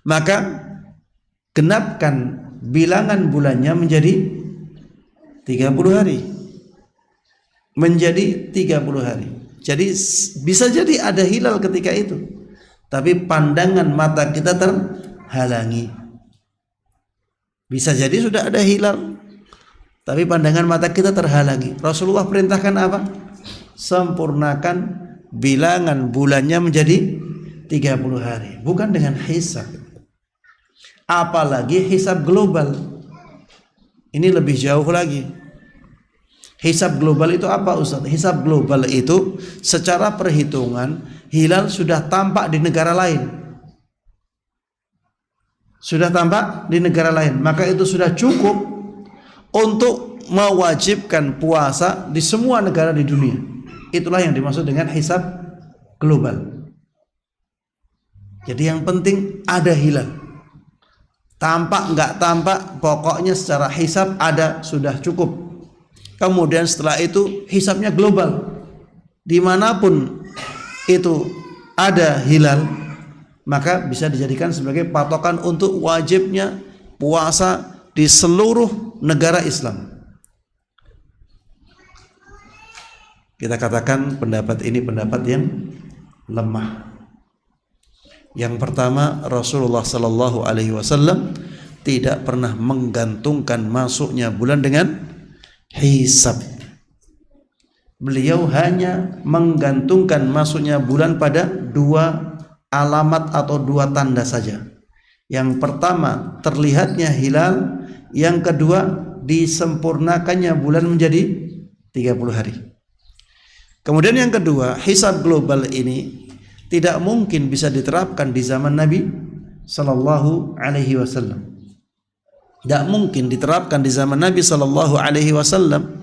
maka genapkan bilangan bulannya menjadi 30 hari. Menjadi 30 hari. Jadi bisa jadi ada hilal ketika itu, tapi pandangan mata kita terhalangi. Bisa jadi sudah ada hilal, tapi pandangan mata kita terhalangi. Rasulullah perintahkan apa? Sempurnakan bilangan bulannya menjadi 30 hari, bukan dengan hisab. Apalagi hisab global. Ini lebih jauh lagi. Hisab global itu apa, Ustaz? Hisab global itu secara perhitungan hilal sudah tampak di negara lain. sudah tampak di negara lain, maka itu sudah cukup untuk mewajibkan puasa di semua negara di dunia. Itulah yang dimaksud dengan hisab global. Jadi yang penting ada hilal, tampak nggak tampak, pokoknya secara hisab ada, sudah cukup. Kemudian setelah itu hisabnya global, dimanapun itu ada hilal, maka bisa dijadikan sebagai patokan untuk wajibnya puasa di seluruh negara Islam. Kita katakan pendapat ini pendapat yang lemah. Yang pertama, Rasulullah sallallahu alaihi wasallam tidak pernah menggantungkan masuknya bulan dengan hisab. Beliau hanya menggantungkan masuknya bulan pada dua alamat atau dua tanda saja. Yang pertama, terlihatnya hilal. Yang kedua, disempurnakannya bulan menjadi 30 hari. Kemudian yang kedua, hisab global ini tidak mungkin bisa diterapkan di zaman Nabi sallallahu alaihi wasallam. Tidak mungkin diterapkan di zaman Nabi sallallahu alaihi wasallam.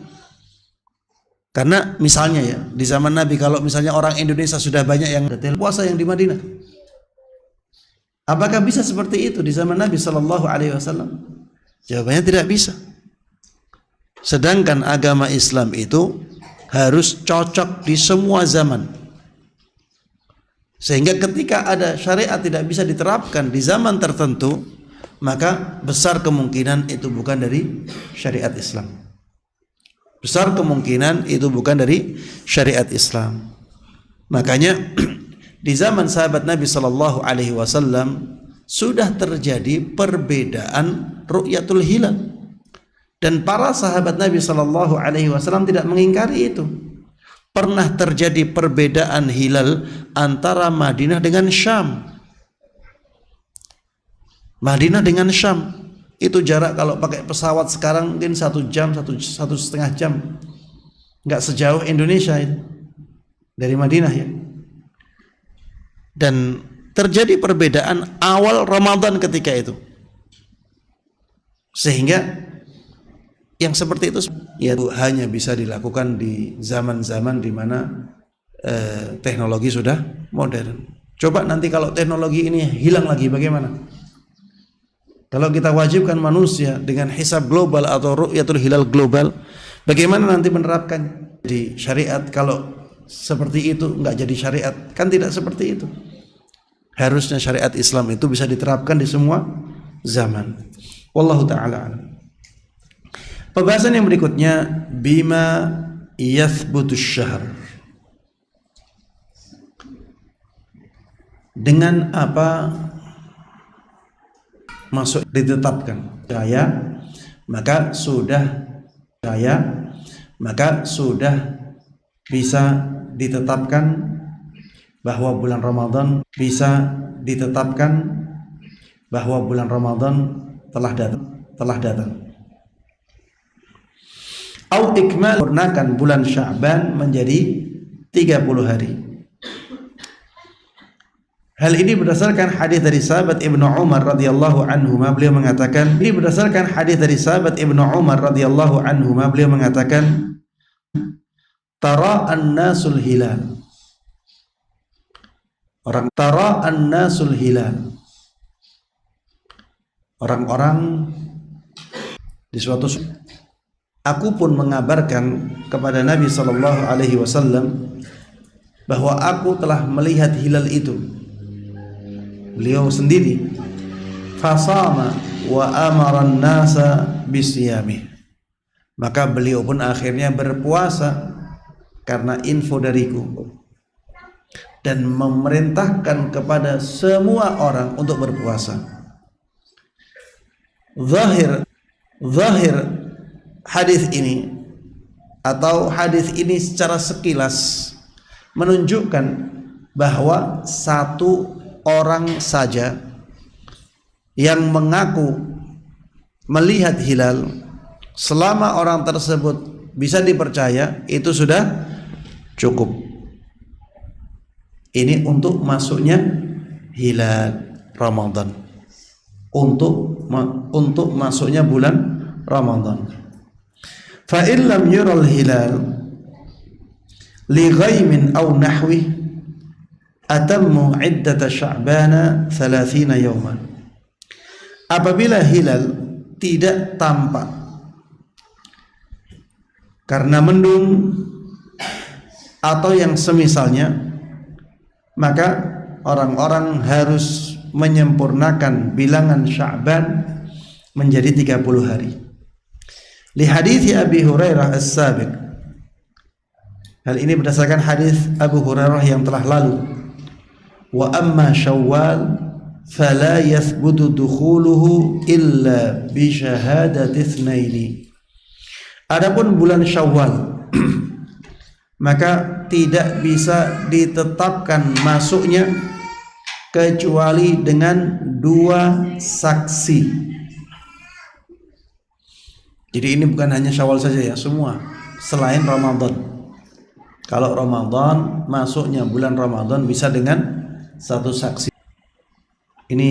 Karena misalnya ya, di zaman Nabi kalau misalnya orang Indonesia sudah banyak yang puasa yang di Madinah, apakah bisa seperti itu di zaman Nabi sallallahu alaihi wasallam? Jawabannya tidak bisa. Sedangkan agama Islam itu harus cocok di semua zaman. Sehingga ketika ada syariat tidak bisa diterapkan di zaman tertentu, maka besar kemungkinan itu bukan dari syariat Islam. Besar kemungkinan itu bukan dari syariat Islam. Makanya di zaman sahabat Nabi sallallahu alaihi wasallam sudah terjadi perbedaan ru'yatul hilal, dan para sahabat Nabi sallallahu alaihi wasallam tidak mengingkari itu. Pernah terjadi perbedaan hilal antara Madinah dengan Syam. Madinah dengan Syam itu jarak kalau pakai pesawat sekarang mungkin 1 jam, 1,5 jam, nggak sejauh Indonesia itu dari Madinah ya. Dan terjadi perbedaan awal Ramadan ketika itu, sehingga yang seperti itu ya hanya bisa dilakukan di zaman-zaman di mana teknologi sudah modern. Coba nanti kalau teknologi ini hilang lagi bagaimana? Kalau kita wajibkan manusia dengan hisab global atau ru'yatul hilal global, bagaimana nanti menerapkan di syariat? Kalau seperti itu nggak jadi syariat, kan tidak seperti itu. Harusnya syariat Islam itu bisa diterapkan di semua zaman. Wallahu ta'ala alam. Pembahasan yang berikutnya, bima yathbutus syahr. Dengan apa masuk ditetapkan maka sudah bisa ditetapkan bahwa bulan Ramadan telah datang. Au ikmal, sempurnakan bulan Sya'ban menjadi 30 hari. Hal ini berdasarkan hadis dari sahabat Ibnu Umar radhiyallahu anhu, beliau mengatakan, beliau mengatakan, tara an-nasul hilal. Orang-orang di suatu, aku pun mengabarkan kepada Nabi sallallahu alaihi wasallam bahwa aku telah melihat hilal itu. Beliau sendiri fasama wa amara an-nasa bisiyamih. Maka beliau pun akhirnya berpuasa karena info dariku, dan memerintahkan kepada semua orang untuk berpuasa. Zahir hadis ini atau hadis ini secara sekilas menunjukkan bahwa satu orang saja yang mengaku melihat hilal, selama orang tersebut bisa dipercaya, itu sudah cukup. Ini untuk masuknya hilal Ramadan. untuk masuknya bulan Ramadan. Fa in lam yural hilal li ghaimin aw nahwi atammu iddata Sya'bana 30 yawman. Apabila hilal tidak tampak karena mendung atau yang semisalnya, maka orang-orang harus menyempurnakan bilangan Sya'ban menjadi 30 hari. Li hadits Abi Hurairah as-sabiq. Hal ini berdasarkan hadis Abu Hurairah yang telah lalu. Wa amma Syawal fala yathbutu dukhuluhu illa bi syahadati itsnaini. Adapun bulan Syawal maka tidak bisa ditetapkan masuknya kecuali dengan 2 saksi. Jadi ini bukan hanya Syawal saja ya, semua selain Ramadan. Kalau Ramadan, masuknya bulan Ramadan bisa dengan 1 saksi. Ini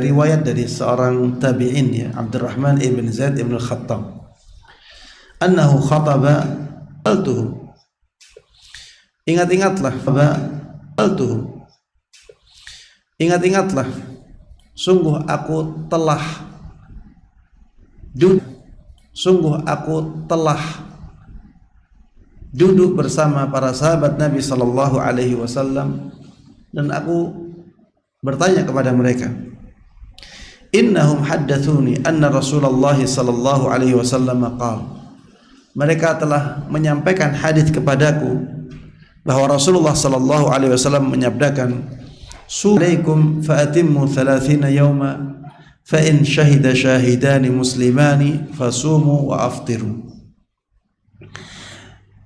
riwayat dari seorang tabi'in ya, Abdurrahman ibn Zaid ibn al-Khattab. Annahu khataba altuhu. Ingat-ingatlah, ingat-ingatlah, sungguh aku telah duduk bersama para sahabat Nabi sallallahu alaihi wasallam dan aku bertanya kepada mereka, innahum haddatsuni anna Rasulullah sallallahu alaihi wasallam qala. Mereka telah menyampaikan hadis kepadaku bahwa Rasulullah sallallahu alaihi wasallam menyabdakan, "Alaikum fa atimmu 30 yawma fa in syahida syahidani muslimani fasumu wa aftiru."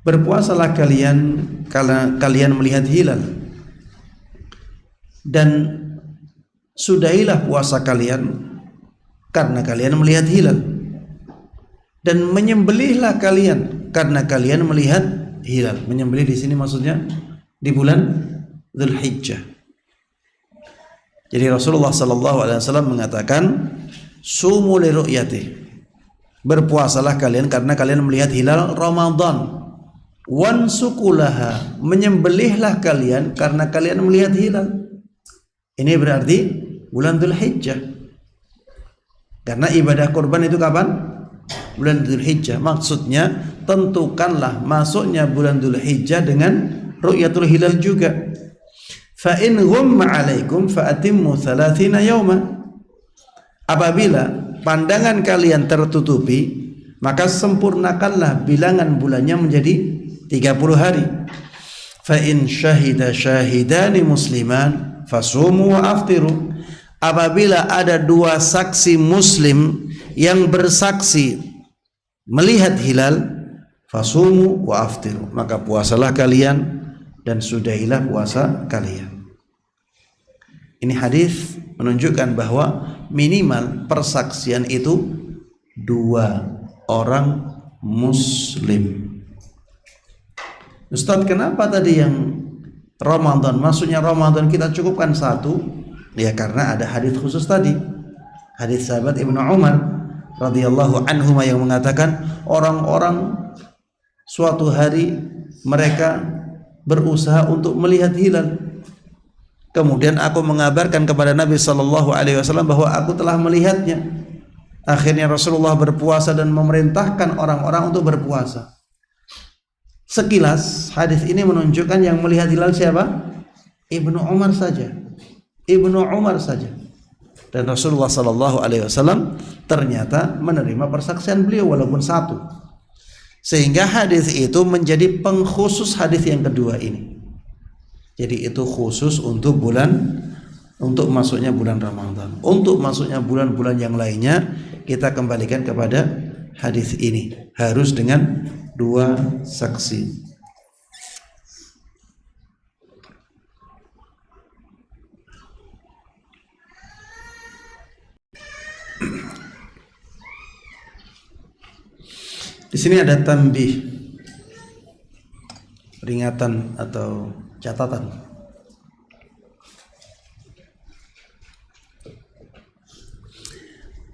Berpuasalah kalian kalau kalian melihat hilal, dan sudahilah puasa kalian karena kalian melihat hilal, dan menyembelihlah kalian karena kalian melihat hilal. Menyembelih di sini maksudnya di bulan Dzulhijjah. Jadi Rasulullah sallallahu alaihi wasallam mengatakan, sumu li ru'yati. Berpuasalah kalian karena kalian melihat hilal Ramadan. Wansukulaha, menyembelihlah kalian karena kalian melihat hilal. Ini berarti bulan Dzulhijjah. Karena ibadah kurban itu kapan? Bulan Dzulhijjah. Maksudnya tentukanlah masuknya bulan Dzulhijjah dengan ru'yatul hilal juga. Fa in ghumma 'alaikum fa atimmu 30 yawma. Apabila pandangan kalian tertutupi, maka sempurnakanlah bilangan bulannya menjadi 30 hari. Fa in syahida syahidani musliman fasumu wa aftiru. Apabila ada 2 saksi muslim yang bersaksi melihat hilal, fasumu wa aftiru, maka puasalah kalian dan sudahilah puasa kalian. Ini hadis menunjukkan bahwa minimal persaksian itu 2 orang muslim. Ustaz, kenapa tadi yang Ramadan, maksudnya Ramadan kita cukupkan 1? Ya karena ada hadis khusus tadi, hadis sahabat Ibnu Umar radhiyallahu anhu yang mengatakan, orang-orang suatu hari mereka berusaha untuk melihat hilal. Kemudian aku mengabarkan kepada Nabi sallallahu alaihi wasallam bahwa aku telah melihatnya. Akhirnya Rasulullah berpuasa dan memerintahkan orang-orang untuk berpuasa. Sekilas hadis ini menunjukkan yang melihat hilal siapa? Ibnu Umar saja. Ibnu Umar saja. Dan Rasulullah sallallahu alaihi wasallam ternyata menerima persaksian beliau walaupun 1. Sehingga hadis itu menjadi pengkhusus hadis yang kedua ini. Jadi itu khusus untuk masuknya bulan Ramadan. Untuk masuknya bulan-bulan yang lainnya kita kembalikan kepada hadis ini, harus dengan 2 saksi. Di sini ada tanbih, peringatan atau catatan.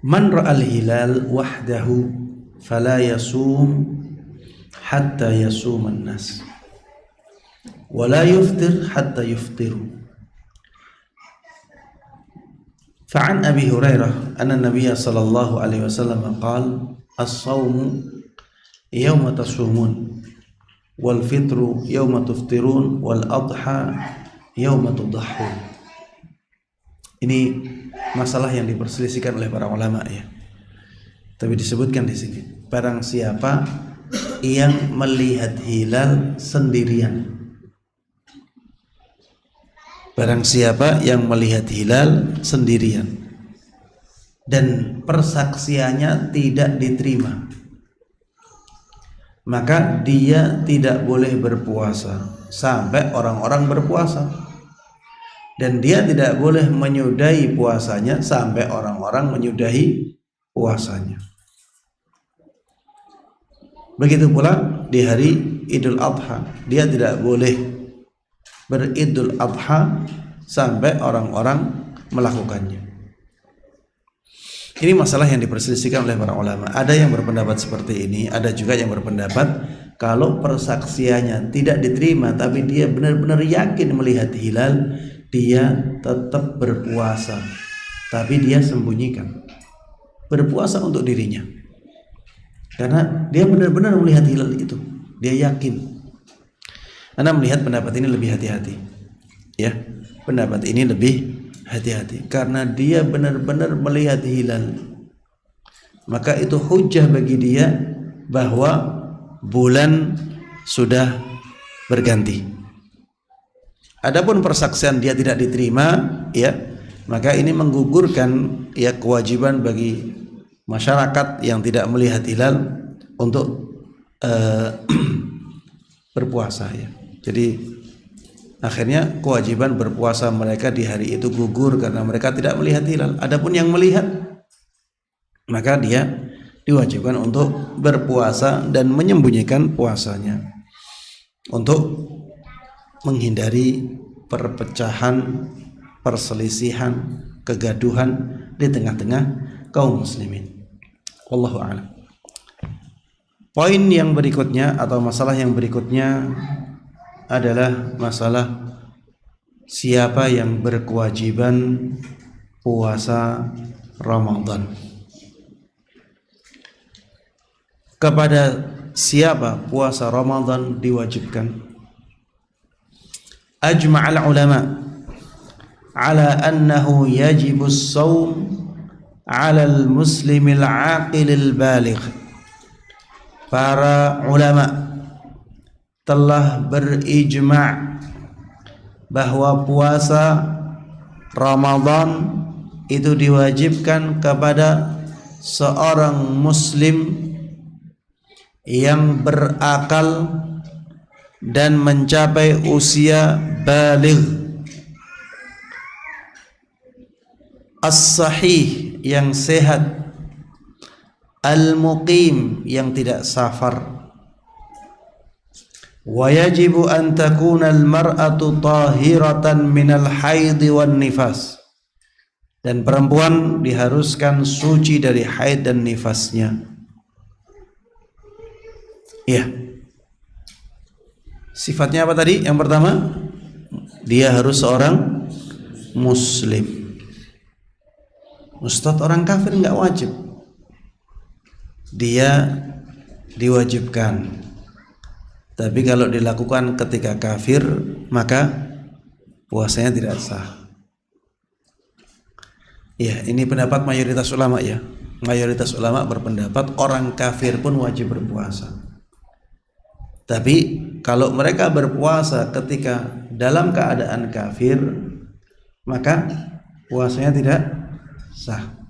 Man ra'al hilal wahdahu fala yasum hatta yasuman nas wa la yuftir hatta yuftiru. Fa'an Abi Hurairah anna Nabiya sallallahu alaihi wasallam qala as-sawmu yawma tasumun wal fitru yawma tuftirun wal adha yawma tudahhun. Ini masalah yang diperselisihkan oleh para ulama ya. Tapi disebutkan di sini, barang siapa yang melihat hilal sendirian. Barang siapa yang melihat hilal sendirian dan persaksiannya tidak diterima, maka dia tidak boleh berpuasa sampai orang-orang berpuasa, dan dia tidak boleh menyudahi puasanya sampai orang-orang menyudahi puasanya. Begitu pula di hari Idul Adha, dia tidak boleh beridul adha sampai orang-orang melakukannya. Ini masalah yang diperselisihkan oleh para ulama. Ada yang berpendapat seperti ini, ada juga yang berpendapat kalau persaksiannya tidak diterima tapi dia benar-benar yakin melihat hilal, dia tetap berpuasa, tapi dia sembunyikan. Berpuasa untuk dirinya, karena dia benar-benar melihat hilal itu, dia yakin. Anda melihat pendapat ini lebih hati-hati ya, pendapat ini lebih hati-hati karena dia benar-benar melihat hilal, maka itu hujjah bagi dia bahwa bulan sudah berganti. Adapun persaksian dia tidak diterima ya, maka ini menggugurkan ya kewajiban bagi masyarakat yang tidak melihat hilal untuk berpuasa ya. Jadi akhirnya kewajiban berpuasa mereka di hari itu gugur karena mereka tidak melihat hilal. Adapun yang melihat, maka dia diwajibkan untuk berpuasa dan menyembunyikan puasanya untuk menghindari perpecahan, perselisihan, kegaduhan di tengah-tengah kaum muslimin. Wallahu a'lam. Poin yang berikutnya atau masalah yang berikutnya adalah masalah siapa yang berkewajiban puasa Ramadan. Kepada siapa puasa Ramadan diwajibkan? Ajma'al ulama ala annahu yajibu as-sawm 'ala al-muslimil 'aqilil baligh. Para ulama telah berijma' bahwa puasa Ramadan itu diwajibkan kepada seorang muslim yang berakal dan mencapai usia baligh, as-sahih yang sehat, al-muqim yang tidak safar. Wa yajibu an takuna al-mar'atu tahiratan minal haid wan nifas. Dan perempuan diharuskan suci dari haid dan nifasnya. Iya. Sifatnya apa tadi? Yang pertama, dia harus seorang muslim. Ustadz, orang kafir enggak wajib. Dia diwajibkan. Tapi kalau dilakukan ketika kafir, maka puasanya tidak sah. Ya, ini pendapat mayoritas ulama ya. Mayoritas ulama berpendapat orang kafir pun wajib berpuasa. Tapi kalau mereka berpuasa ketika dalam keadaan kafir, maka puasanya tidak sah.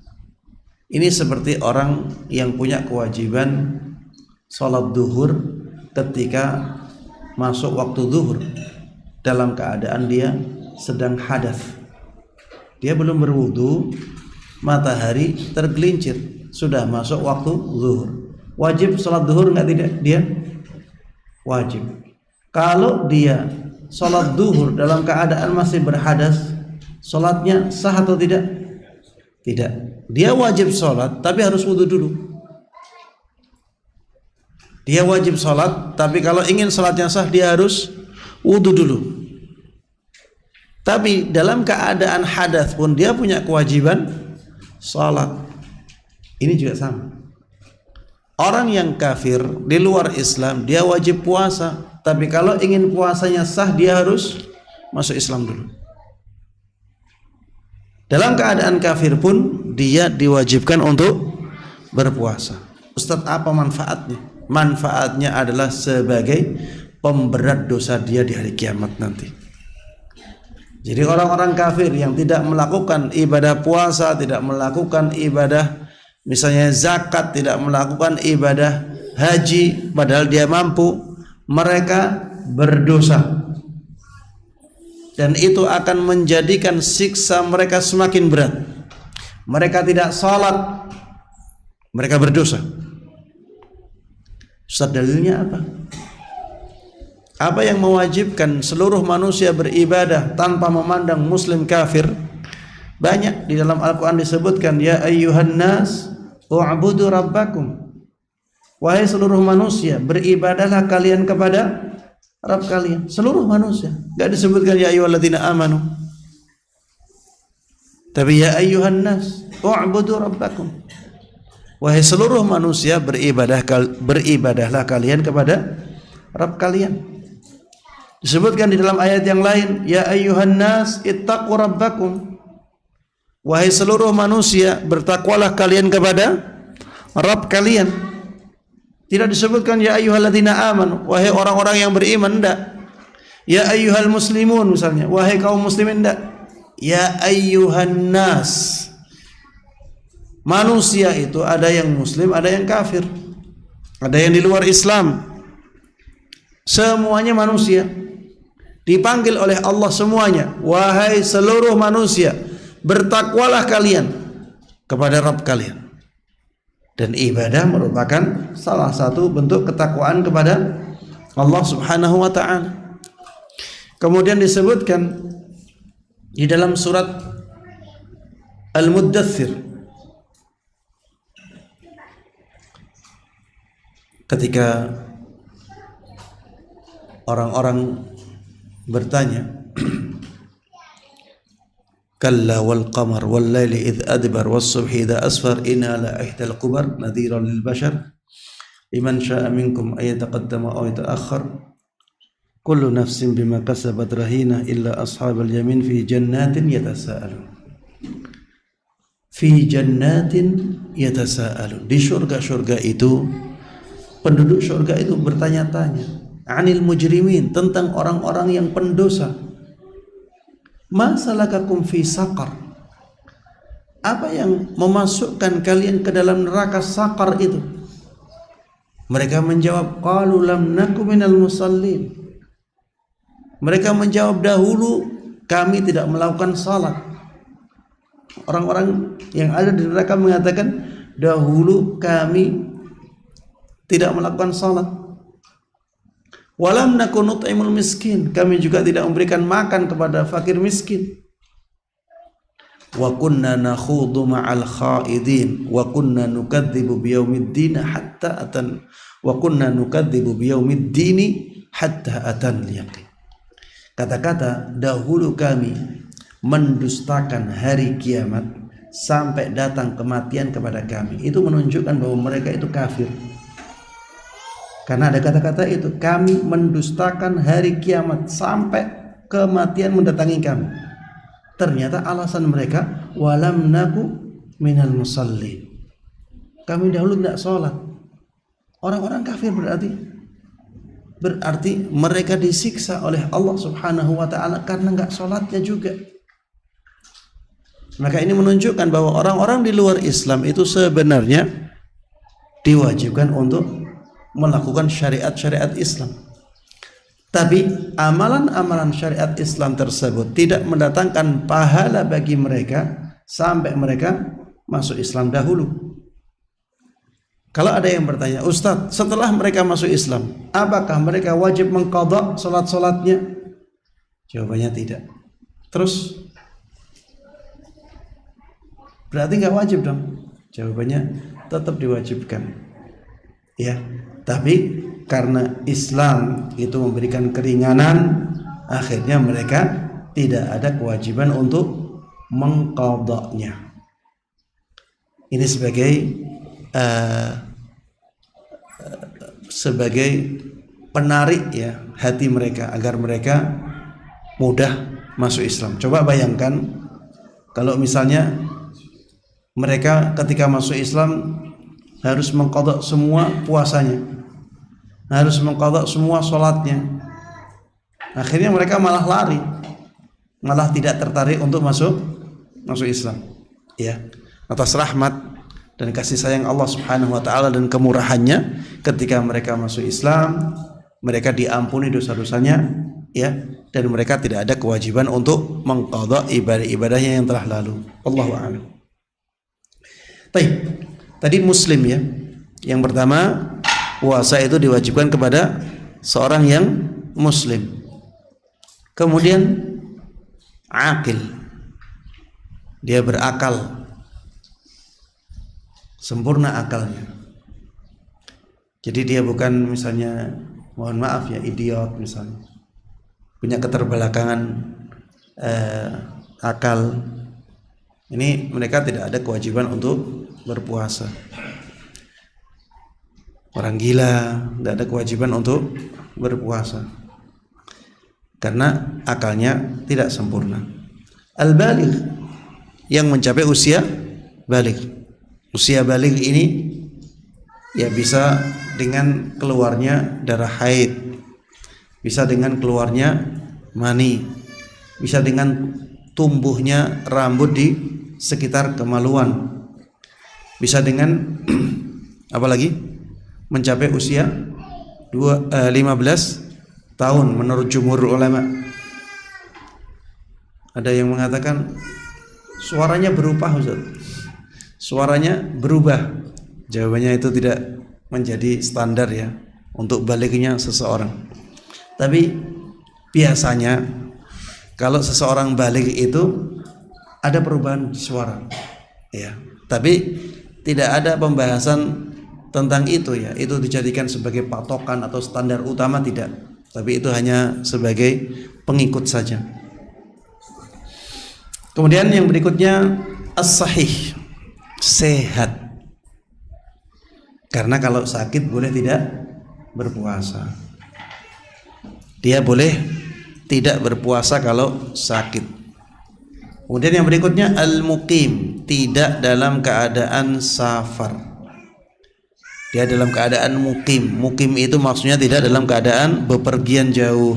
Ini seperti orang yang punya kewajiban sholat duhur ketika masuk waktu zuhur dalam keadaan dia sedang hadas. Dia belum berwudu, matahari tergelincir, sudah masuk waktu zuhur. Wajib sholat zuhur enggak tidak? Dia wajib. Kalau dia sholat zuhur dalam keadaan masih berhadas, sholatnya sah atau tidak? Tidak. Dia wajib sholat tapi harus wudu dulu. Dia wajib sholat tapi kalau ingin sholatnya sah dia harus wudu dulu. Tapi dalam keadaan hadas pun dia punya kewajiban sholat. Ini juga sama. Orang yang kafir di luar Islam dia wajib puasa, tapi kalau ingin puasanya sah dia harus masuk Islam dulu. Dalam keadaan kafir pun dia diwajibkan untuk berpuasa. Ustadz, apa manfaatnya? Manfaatnya adalah sebagai pemberat dosa dia di hari kiamat nanti. Jadi orang-orang kafir yang tidak melakukan ibadah puasa, tidak melakukan ibadah misalnya zakat, tidak melakukan ibadah haji padahal dia mampu, mereka berdosa. Dan itu akan menjadikan siksa mereka semakin berat. Mereka tidak salat, mereka berdosa. Ustaz, dalilnya apa? Apa yang mewajibkan seluruh manusia beribadah tanpa memandang muslim kafir? Banyak di dalam Al-Quran disebutkan, ya ayyuhan nas u'budu rabbakum. Wahai seluruh manusia, beribadahlah kalian kepada Rabb kalian. Seluruh manusia. Enggak disebutkan ya ayyuhalladzina amanu. Tapi ya ayyuhan nas u'budu rabbakum. Wahai seluruh manusia, beribadahlah kalian kepada Rabb kalian. Disebutkan di dalam ayat yang lain, ya ayyuhan nas ittaqu rabbakum. Wahai seluruh manusia, bertakwalah kalian kepada Rabb kalian. Tidak disebutkan ya ayyuhalladzina amanu, wahai orang-orang yang beriman, enggak. Ya ayyuhal muslimun misalnya, wahai kaum muslimin, enggak. Ya ayyuhan nas. Manusia itu ada yang muslim, ada yang kafir. Ada yang di luar Islam. Semuanya manusia. Dipanggil oleh Allah semuanya, wahai seluruh manusia, bertakwalah kalian kepada Rabb kalian. Dan ibadah merupakan salah satu bentuk ketakwaan kepada Allah Subhanahu wa ta'ala. Kemudian disebutkan di dalam surat Al-Muddathir, ketika orang-orang bertanya, kalla wal qamar wal laili idh adbar was subhi idha asfar inna la ihdal qubar nadhiran lil bashar liman syaa minkum ay yataqaddama aw yata'akhkhar kullu nafsin bima kasabat rahina illa ashabal yamin fi jannatin yatasaalun. Fi jannatin yatasaalun. Di surga-surga itu penduduk surga itu bertanya-tanya anil mujrimin, tentang orang-orang yang pendosa. Ma salakakum fi saqar. Apa yang memasukkan kalian ke dalam neraka saqar itu? Mereka menjawab, qalu lam naku minal musallin. Mereka menjawab, dahulu kami tidak melakukan salat. Orang-orang yang ada di neraka mengatakan, dahulu kami tidak melakukan salat. Walam nakun nut'imul miskin, kami juga tidak memberikan makan kepada fakir miskin. Wa kunna nakhudu ma'al khaidin wa kunna nukadzibu biyaumiddin hatta atan wa kunna nukadzibu biyaumiddin hatta atan yaqin. Kata-kata dahulu kami mendustakan hari kiamat sampai datang kematian kepada kami. Itu menunjukkan bahwa mereka itu kafir. Karena ada kata-kata itu, kami mendustakan hari kiamat sampai kematian mendatangi kami. Ternyata alasan mereka, walam naku minal musallin. Kami dahulu tidak sholat. Orang-orang kafir berarti mereka disiksa oleh Allah Subhanahu wa ta'ala karena nggak sholatnya juga. Maka ini menunjukkan bahwa orang-orang di luar Islam itu sebenarnya diwajibkan untuk melakukan syariat-syariat Islam. Tapi amalan-amalan syariat Islam tersebut tidak mendatangkan pahala bagi mereka sampai mereka masuk Islam dahulu. Kalau ada yang bertanya, Ustadz, setelah mereka masuk Islam, apakah mereka wajib mengqadha salat-salatnya? Jawabannya tidak. Terus Berarti nggak wajib dong. Jawabannya tetap diwajibkan. Ya, tapi karena Islam itu memberikan keringanan, akhirnya mereka tidak ada kewajiban untuk mengqadanya. Ini sebagai penarik ya hati mereka agar mereka mudah masuk Islam. Coba bayangkan kalau misalnya mereka ketika masuk Islam harus mengqadha semua puasanya, harus mengqadha semua sholatnya. Akhirnya mereka malah lari, malah tidak tertarik untuk masuk Islam. Ya, atas rahmat dan kasih sayang Allah Subhanahu wa taala dan kemurahannya, ketika mereka masuk Islam, mereka diampuni dosa-dosanya, ya, dan mereka tidak ada kewajiban untuk mengqadha ibadah-ibadahnya yang telah lalu. Allahu a'lam. Baik, tadi muslim ya. Yang pertama, puasa itu diwajibkan kepada seorang yang muslim. Kemudian aqil, dia berakal, sempurna akalnya. Jadi dia bukan misalnya, mohon maaf ya, idiot misalnya, punya keterbelakangan akal. Ini mereka tidak ada kewajiban untuk berpuasa. Orang gila tidak ada kewajiban untuk berpuasa karena akalnya tidak sempurna. Al-baligh, yang mencapai usia baligh. Usia baligh ini ya bisa dengan keluarnya darah haid, bisa dengan keluarnya mani, bisa dengan tumbuhnya rambut di sekitar kemaluan, bisa dengan apalagi mencapai usia 15 tahun menurut jumhur ulama. Ada yang mengatakan suaranya berubah, Ustaz. Suaranya berubah. Jawabannya itu tidak menjadi standar ya untuk balighnya seseorang. Tapi biasanya kalau seseorang baligh itu ada perubahan suara, ya. Tapi tidak ada pembahasan tentang itu ya. Itu dijadikan sebagai patokan atau standar utama, tidak. Tapi itu hanya sebagai pengikut saja. Kemudian yang berikutnya as-sahih, sehat. Karena kalau sakit boleh tidak berpuasa. Dia boleh tidak berpuasa kalau sakit. Kemudian yang berikutnya al-muqim, tidak dalam keadaan safar. Dia dalam keadaan muqim. Muqim itu maksudnya tidak dalam keadaan bepergian jauh.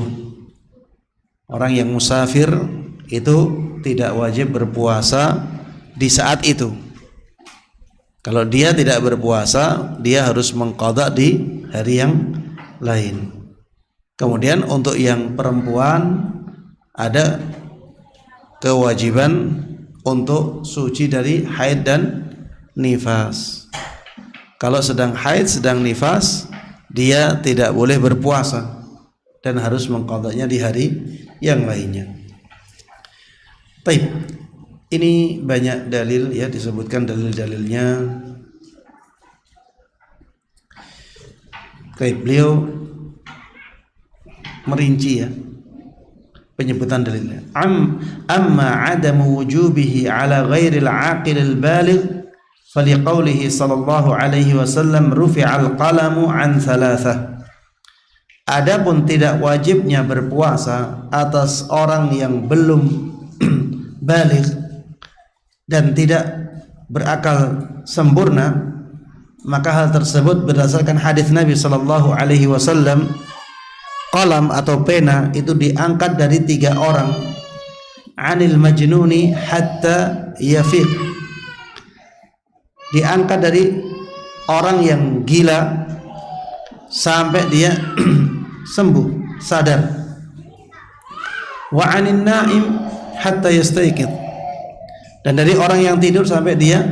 Orang yang musafir itu tidak wajib berpuasa di saat itu. Kalau dia tidak berpuasa, dia harus mengqadha di hari yang lain. Kemudian untuk yang perempuan ada kewajiban untuk suci dari haid dan nifas. Kalau sedang haid, sedang nifas, dia tidak boleh berpuasa dan harus mengqadhanya di hari yang lainnya. Baik, ini banyak dalil ya, disebutkan dalil-dalilnya. Baik, beliau merinci ya penyebutan dalilnya. Amma adamu wujubihi ala ghairil aqilil baligh faliqaulihi sallallahu alaihi wasallam rufi'al qalamu an thalathah. Adapun tidak wajibnya berpuasa atas orang yang belum baligh dan tidak berakal sempurna, maka hal tersebut berdasarkan hadis Nabi sallallahu alaihi wasallam, qalam atau pena itu diangkat dari 3 orang, anil majnuni hatta yafiq, diangkat dari orang yang gila sampai dia sembuh, sadar, wa anin naim hatta yastayqid, dan dari orang yang tidur sampai dia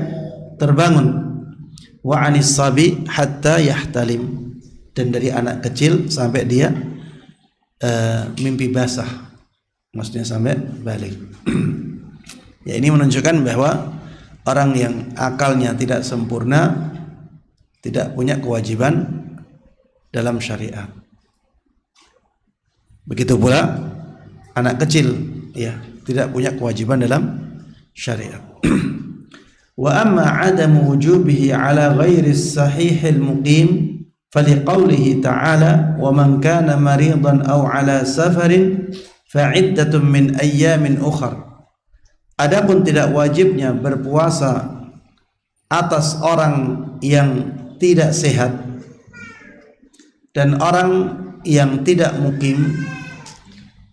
terbangun, wa anis sabi hatta yahtalim, dan dari anak kecil sampai dia mimpi basah, maksudnya sampai balik. Ya, ini menunjukkan bahwa orang yang akalnya tidak sempurna tidak punya kewajiban dalam syariat. Begitu pula anak kecil, ya, tidak punya kewajiban dalam syariat. Wa amma adamu wujubihi ala ghairi sahihil muqim faliqaulihi ta'ala wa man kana maridan aw ala safarin fa'iddatun min ayyamin ukhar. Adapun tidak wajibnya berpuasa atas orang yang tidak sehat dan orang yang tidak mukim,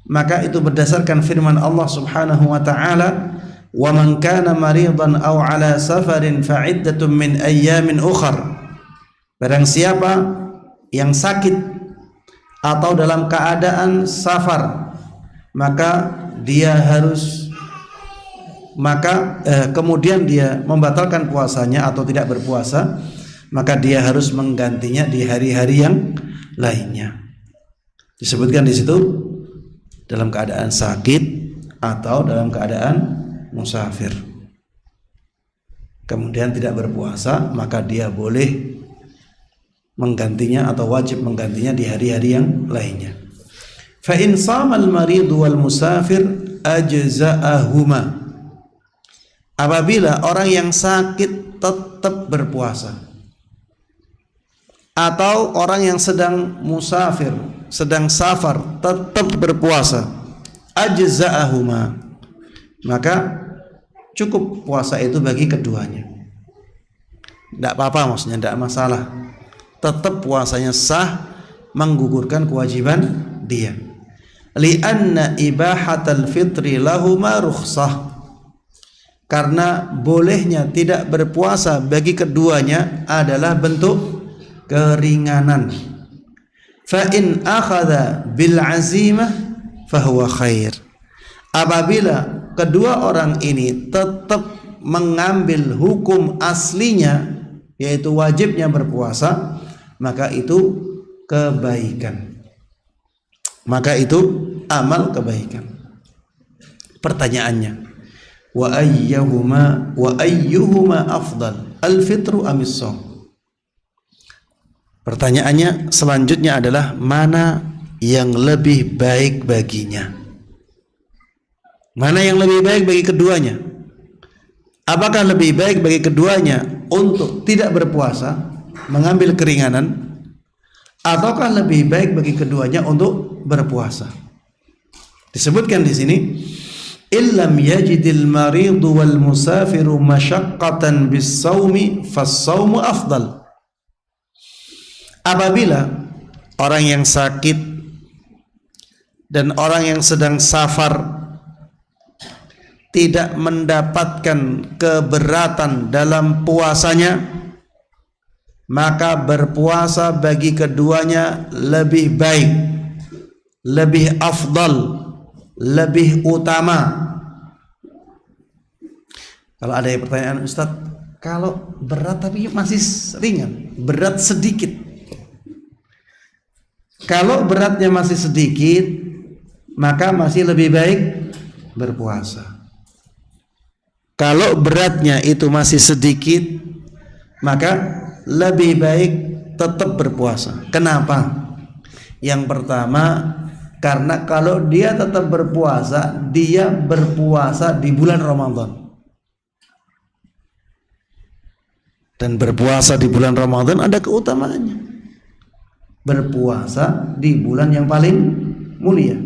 maka itu berdasarkan firman Allah Subhanahu wa taala, wa man kana maridan aw ala safarin fa'iddatun min ayyamin ukhar. Barang siapa yang sakit atau dalam keadaan safar, maka dia harus kemudian dia membatalkan puasanya atau tidak berpuasa, maka dia harus menggantinya di hari-hari yang lainnya. Disebutkan di situ dalam keadaan sakit atau dalam keadaan musafir. Kemudian tidak berpuasa, maka dia boleh menggantinya atau wajib menggantinya di hari-hari yang lainnya. Fa in shama al-marid wal musafir ajza'ahuma. Apabila orang yang sakit tetap berpuasa atau orang yang sedang musafir, sedang safar tetap berpuasa, ajza'ahuma, maka cukup puasa itu bagi keduanya. Tidak apa-apa, maksudnya tidak masalah, tetap puasanya sah, menggugurkan kewajiban dia. Li'anna ibahatal fitri lahuma rukhsah, karena bolehnya tidak berpuasa bagi keduanya adalah bentuk keringanan. Fa in akhadha bil azimah fahuwa khair. Apabila kedua orang ini tetap mengambil hukum aslinya, yaitu wajibnya berpuasa, maka itu kebaikan, maka itu amal kebaikan. Pertanyaannya, wa ayyuhuma afdal, al-fitru amis shaum? Pertanyaannya selanjutnya adalah mana yang lebih baik baginya? Mana yang lebih baik bagi keduanya? Apakah lebih baik bagi keduanya untuk tidak berpuasa, mengambil keringanan, ataukah lebih baik bagi keduanya untuk berpuasa? Disebutkan di sini, illam yajidil maridu wal musafiru masyaqqatan bis-shaumi fas-shaumu afdal. Apabila orang yang sakit dan orang yang sedang safar tidak mendapatkan keberatan dalam puasanya, maka berpuasa bagi keduanya lebih baik, lebih afdal, lebih utama. Kalau ada yang pertanyaan, Ustaz, kalau berat tapi masih ringan, berat sedikit. Kalau beratnya masih sedikit, maka masih lebih baik berpuasa. Kalau beratnya itu masih sedikit, maka lebih baik tetap berpuasa. Kenapa? Yang pertama, karena kalau dia tetap berpuasa, dia berpuasa di bulan Ramadan. Dan berpuasa di bulan Ramadan ada keutamaannya. Berpuasa di bulan yang paling mulia.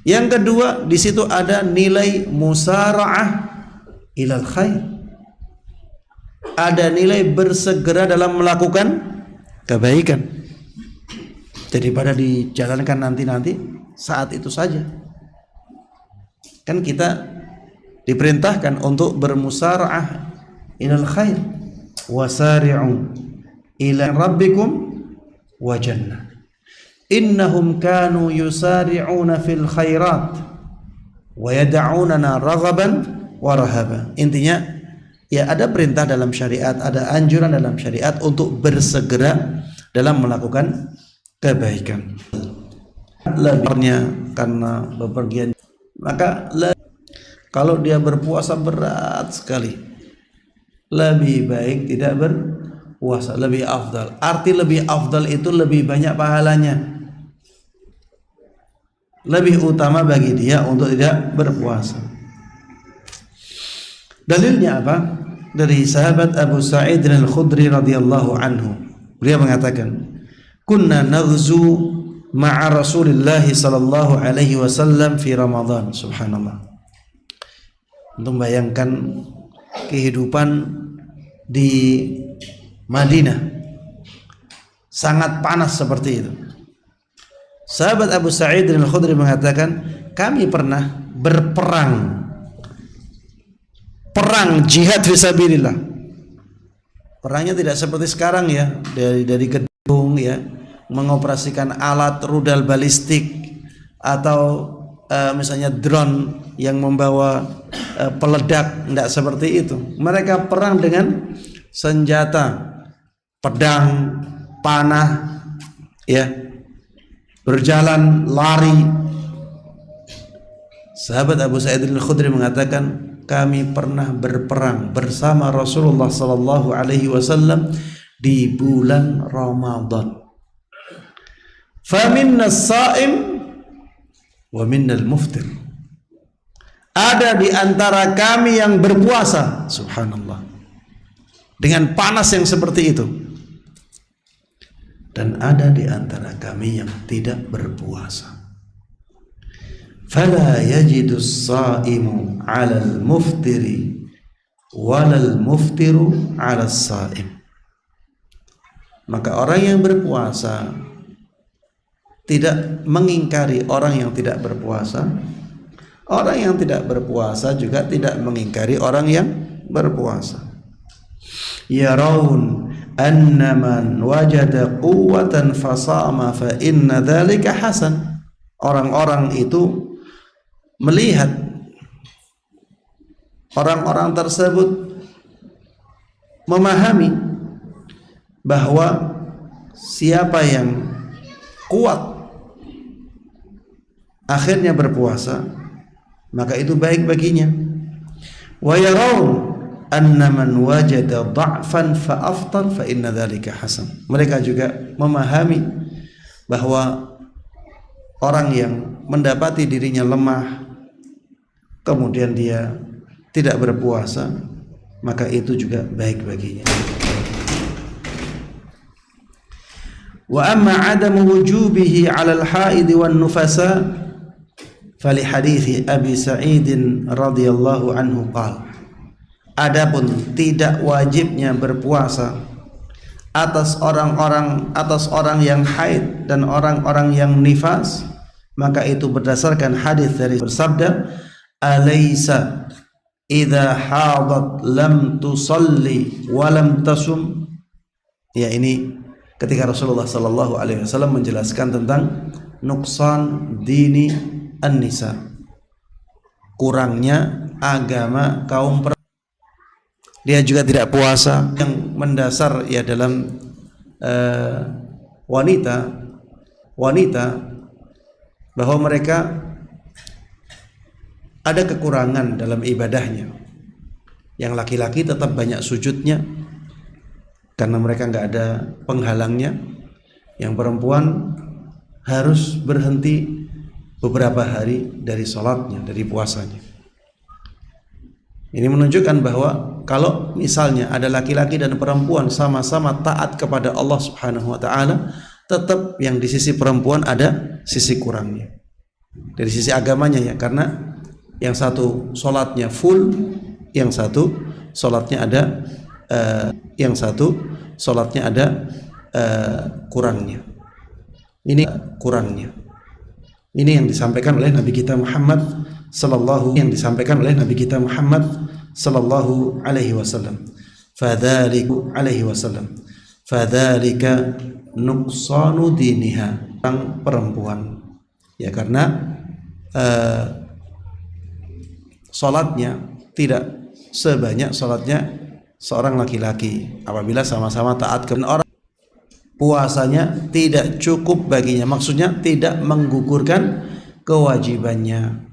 Yang kedua, di situ ada nilai musara'ah ilal khair. Ada nilai bersegera dalam melakukan kebaikan. Daripada dijalankan nanti-nanti, saat itu saja. Kan kita diperintahkan untuk bermusara'ah ilal khair. Wasari'u ila rabbikum wa jannah. Innahum kanu yusari'una fil khairat wa yad'unana raghaban wa rahaba. Intinya, ya ada perintah dalam syariat, ada anjuran dalam syariat untuk bersegera dalam melakukan kebaikan. Lebihnya karena bepergian, maka Kalau dia berpuasa berat sekali, lebih baik tidak berpuasa, lebih afdal. Arti lebih afdal itu lebih banyak pahalanya, lebih utama bagi dia untuk tidak berpuasa. Dalilnya apa? Dari sahabat Abu Sa'id Al-Khudri radhiyallahu anhu. Beliau mengatakan, "Kunna naghzu ma'a Rasulillah sallallahu alaihi wasallam fi Ramadan." Subhanallah. Untuk bayangkan kehidupan di Madinah sangat panas seperti itu. Sahabat Abu Sa'id Al-Khudri mengatakan, kami pernah berperang, perang jihad fisabilillah. Perangnya tidak seperti sekarang ya, dari gedung ya, mengoperasikan alat rudal balistik atau misalnya drone yang membawa peledak, tidak seperti itu. Mereka perang dengan senjata, pedang, panah, ya, berjalan, lari. Sahabat Abu Sa'id Al-Khudri mengatakan, kami pernah berperang bersama Rasulullah sallallahu alaihi wasallam di bulan Ramadan. Faminna as-sa'im wa minna al-muftir. Ada di antara kami yang berpuasa, subhanallah, dengan panas yang seperti itu, dan ada di antara kami yang tidak berpuasa. Fala yajidu as-sa'imu 'ala al-muftiri wala al-muftiru 'ala as-sa'im. Maka orang yang berpuasa tidak mengingkari orang yang tidak berpuasa. Orang yang tidak berpuasa juga tidak mengingkari orang yang berpuasa. Yarawun anna man wajada quwwatan fasama fa inna dzalika hasan. Orang-orang itu melihat orang-orang tersebut memahami bahwa siapa yang kuat akhirnya berpuasa, maka itu baik baginya. Wa yaraw anna man wajada dha'fan fa aftar fa inna dzalika hasan. Mereka juga memahami bahwa orang yang mendapati dirinya lemah kemudian dia tidak berpuasa, maka itu juga baik baginya. Wa amma 'adamu wujubihi 'ala al-haid wan nufasa fali hadithi Abi Sa'id radhiyallahu anhu qala. Adapun tidak wajibnya berpuasa atas orang yang haid dan orang-orang yang nifas, maka itu berdasarkan hadis dari bersabda, alaysa idza hadat lam tusalli wa lam tasum. Ya, ini ketika Rasulullah sallallahu alaihi wasallam menjelaskan tentang nuqsan dini an-nisa, kurangnya agama kaum perempuan. Dia juga tidak puasa. Yang mendasar ya dalam wanita bahwa mereka ada kekurangan dalam ibadahnya. Yang laki-laki tetap banyak sujudnya karena mereka nggak ada penghalangnya. Yang perempuan harus berhenti beberapa hari dari sholatnya, dari puasanya. Ini menunjukkan bahwa kalau misalnya ada laki-laki dan perempuan sama-sama taat kepada Allah Subhanahu wa taala, tetap yang di sisi perempuan ada sisi kurangnya. Dari sisi agamanya ya, karena yang satu sholatnya full, yang satu sholatnya ada kurangnya. Ini kurangnya. Ini yang disampaikan oleh Nabi kita Muhammad sallallahu alaihi wasallam. Fadzalika nuqsanu diniha, tentang perempuan. Ya, karena salatnya tidak sebanyak salatnya seorang laki-laki apabila sama-sama taat kepada orang. Puasanya tidak cukup baginya, maksudnya tidak menggugurkan kewajibannya.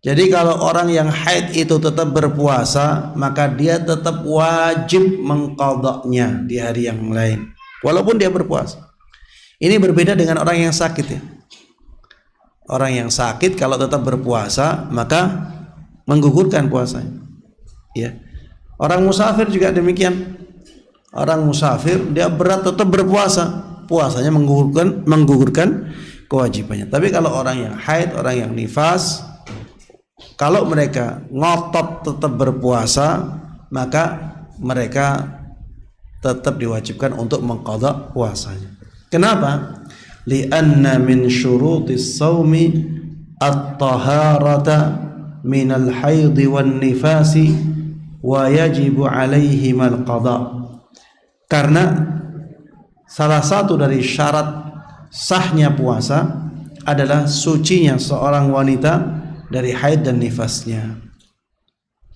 Jadi kalau orang yang haid itu tetap berpuasa, maka dia tetap wajib mengqadha'nya di hari yang lain, walaupun dia berpuasa. Ini berbeda dengan orang yang sakit ya. Orang yang sakit kalau tetap berpuasa, maka menggugurkan puasanya. Ya. Orang musafir juga demikian. Orang musafir dia berat tetap berpuasa, puasanya menggugurkan kewajibannya. Tapi kalau orang yang haid, orang yang nifas, kalau mereka ngotot tetap berpuasa, maka mereka tetap diwajibkan untuk mengqadha puasanya. Kenapa? Li'anna min syurutis shaumi at-taharata minal haidhi wan nifasi wa yajibu alaihim al-qadha. Karena salah satu dari syarat sahnya puasa adalah sucinya seorang wanita dari haid dan nifasnya,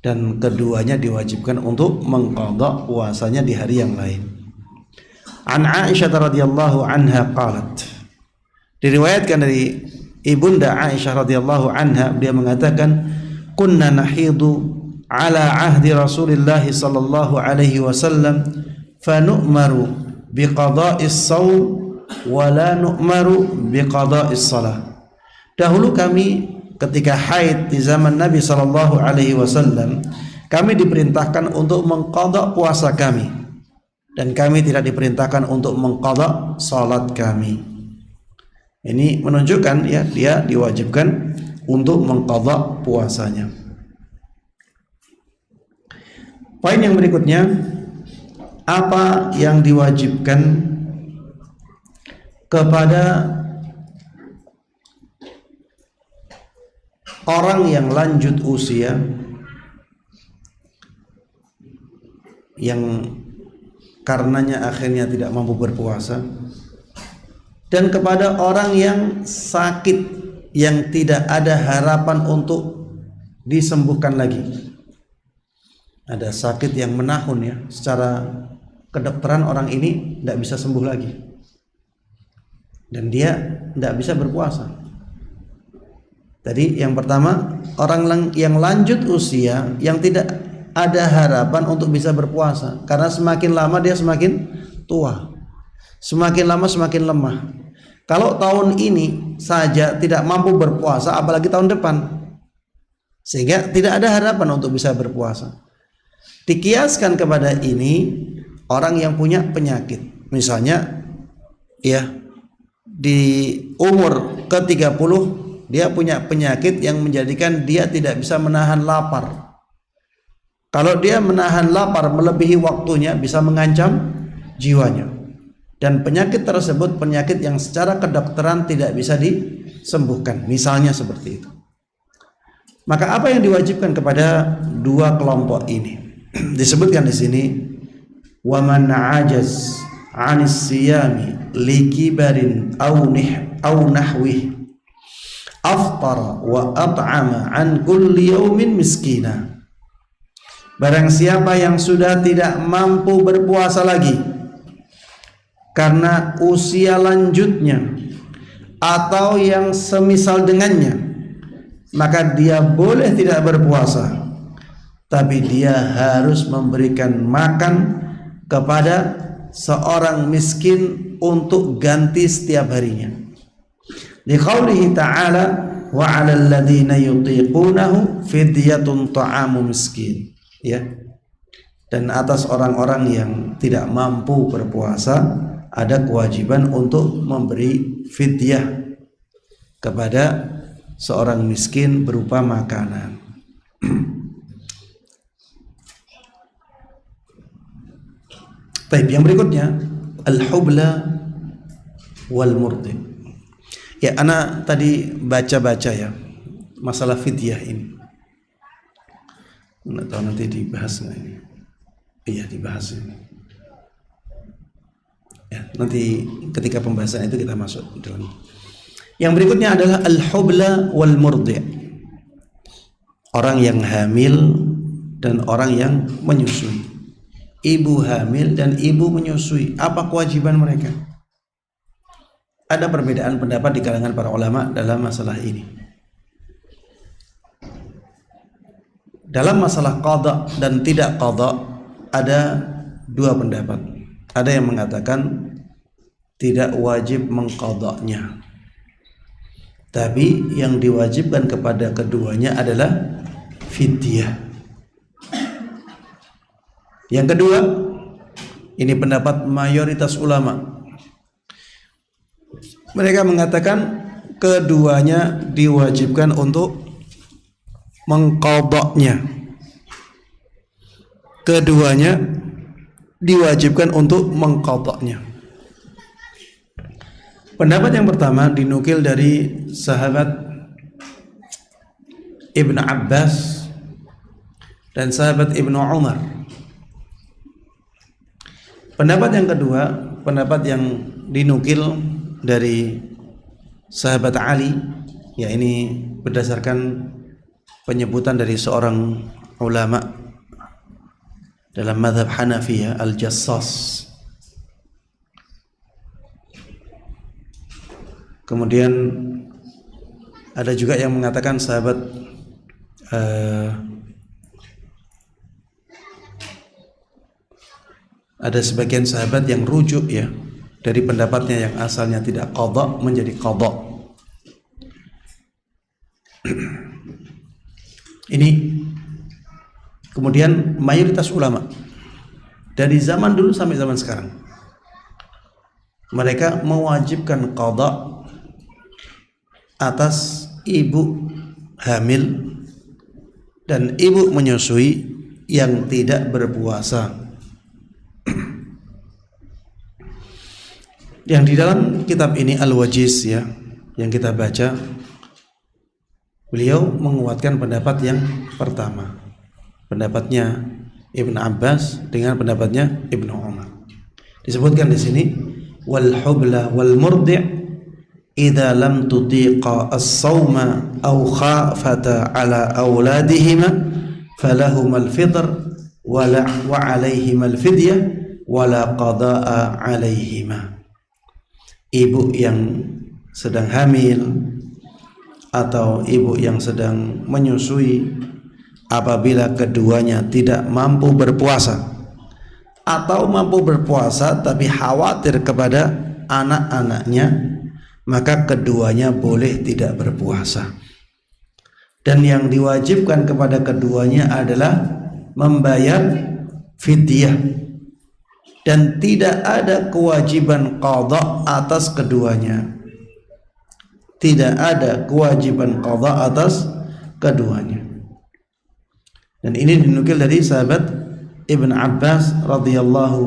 dan keduanya diwajibkan untuk mengqadha puasanya di hari yang lain. An Aisyah radhiyallahu anha qalat, diriwayatkan dari ibunda Aisyah radhiyallahu anha, dia mengatakan, kunna nahidu ala ahdi Rasulillah sallallahu alaihi wasallam fa nu'maru biqada'is shaum wa la nu'maru biqada'is shalah. Dahulu kami ketika haid di zaman Nabi sallallahu alaihi wasallam, kami diperintahkan untuk mengqadha puasa kami, dan kami tidak diperintahkan untuk mengqadha salat kami. Ini menunjukkan ya, dia diwajibkan untuk mengqadha puasanya. Poin yang berikutnya, apa yang diwajibkan kepada orang yang lanjut usia, yang karenanya akhirnya tidak mampu berpuasa, dan kepada orang yang sakit yang tidak ada harapan untuk disembuhkan lagi. Ada sakit yang menahun ya, secara kedokteran orang ini tidak bisa sembuh lagi, dan dia tidak bisa berpuasa. Tadi yang pertama, orang yang lanjut usia yang tidak ada harapan untuk bisa berpuasa, karena semakin lama dia semakin tua, semakin lama semakin lemah. Kalau tahun ini saja tidak mampu berpuasa, apalagi tahun depan, sehingga tidak ada harapan untuk bisa berpuasa. Dikiaskan kepada ini orang yang punya penyakit, misalnya ya di umur ke-30 dia punya penyakit yang menjadikan dia tidak bisa menahan lapar. Kalau dia menahan lapar melebihi waktunya, bisa mengancam jiwanya. Dan penyakit tersebut penyakit yang secara kedokteran tidak bisa disembuhkan, misalnya seperti itu. Maka apa yang diwajibkan kepada dua kelompok ini? Disebutkan di sini, wa man ajaz 'anis siyami likibarin aw nahwih aftara wa at'ama an kulli yawmin miskina. Barang siapa yang sudah tidak mampu berpuasa lagi karena usia lanjutnya atau yang semisal dengannya, maka dia boleh tidak berpuasa, tapi dia harus memberikan makan kepada seorang miskin untuk ganti setiap harinya. Liqaulihi ta'ala, wa 'alal ladzina yutiqunahu fidyatun ta'amu miskin. Ya. Dan atas orang-orang yang tidak mampu berpuasa ada kewajiban untuk memberi fidyah kepada seorang miskin berupa makanan. Baik, yang berikutnya al-hubla wal murdi. Ya, ana tadi baca-baca ya masalah fidyah ini. Nggak tahu nanti dibahas nggak ini? Iya, dibahas ini. Ya, nanti ketika pembahasan itu kita masuk dalam. Yang berikutnya adalah al-hubla wal murdi. Orang yang hamil dan orang yang menyusui. Ibu hamil dan ibu menyusui, apa kewajiban mereka? Ada perbedaan pendapat di kalangan para ulama dalam masalah ini. dalam masalah qada dan tidak qada ada dua pendapat. Ada yang mengatakan tidak wajib mengqadanya, tapi yang diwajibkan kepada keduanya adalah fidyah. Yang kedua, ini pendapat mayoritas ulama. Mereka mengatakan keduanya diwajibkan untuk mengqadanya. Keduanya diwajibkan untuk mengqadanya. Pendapat yang pertama dinukil dari sahabat Ibn Abbas dan sahabat Ibn Umar. Pendapat yang kedua, pendapat yang dinukil dari sahabat Ali, ya ini berdasarkan penyebutan dari seorang ulama dalam mazhab Hanafiyah, Al-Jassas. Kemudian ada juga yang mengatakan sahabat ada sebagian sahabat yang rujuk ya dari pendapatnya yang asalnya tidak qada menjadi qada. Ini kemudian mayoritas ulama dari zaman dulu sampai zaman sekarang mereka mewajibkan qada atas ibu hamil dan ibu menyusui yang tidak berpuasa. Yang di dalam kitab ini Al-Wajiz ya, yang kita baca, beliau menguatkan pendapat yang pertama, pendapatnya Ibn Abbas dengan pendapatnya Ibn Umar. Disebutkan di sini wal hubla wal murdi' idza lam tutiqa as-sawma aw khafata ala auladihima falahum al-fitr wa 'alaihim al-fidyah wa la qada'a 'alaihima. Ibu yang sedang hamil atau ibu yang sedang menyusui, apabila keduanya tidak mampu berpuasa atau mampu berpuasa tapi khawatir kepada anak-anaknya, maka keduanya boleh tidak berpuasa. Dan yang diwajibkan kepada keduanya adalah membayar fidyah, dan tidak ada kewajiban qada atas keduanya. Tidak ada kewajiban qada atas keduanya. Dan ini dinukil dari sahabat Ibn Abbas radhiyallahu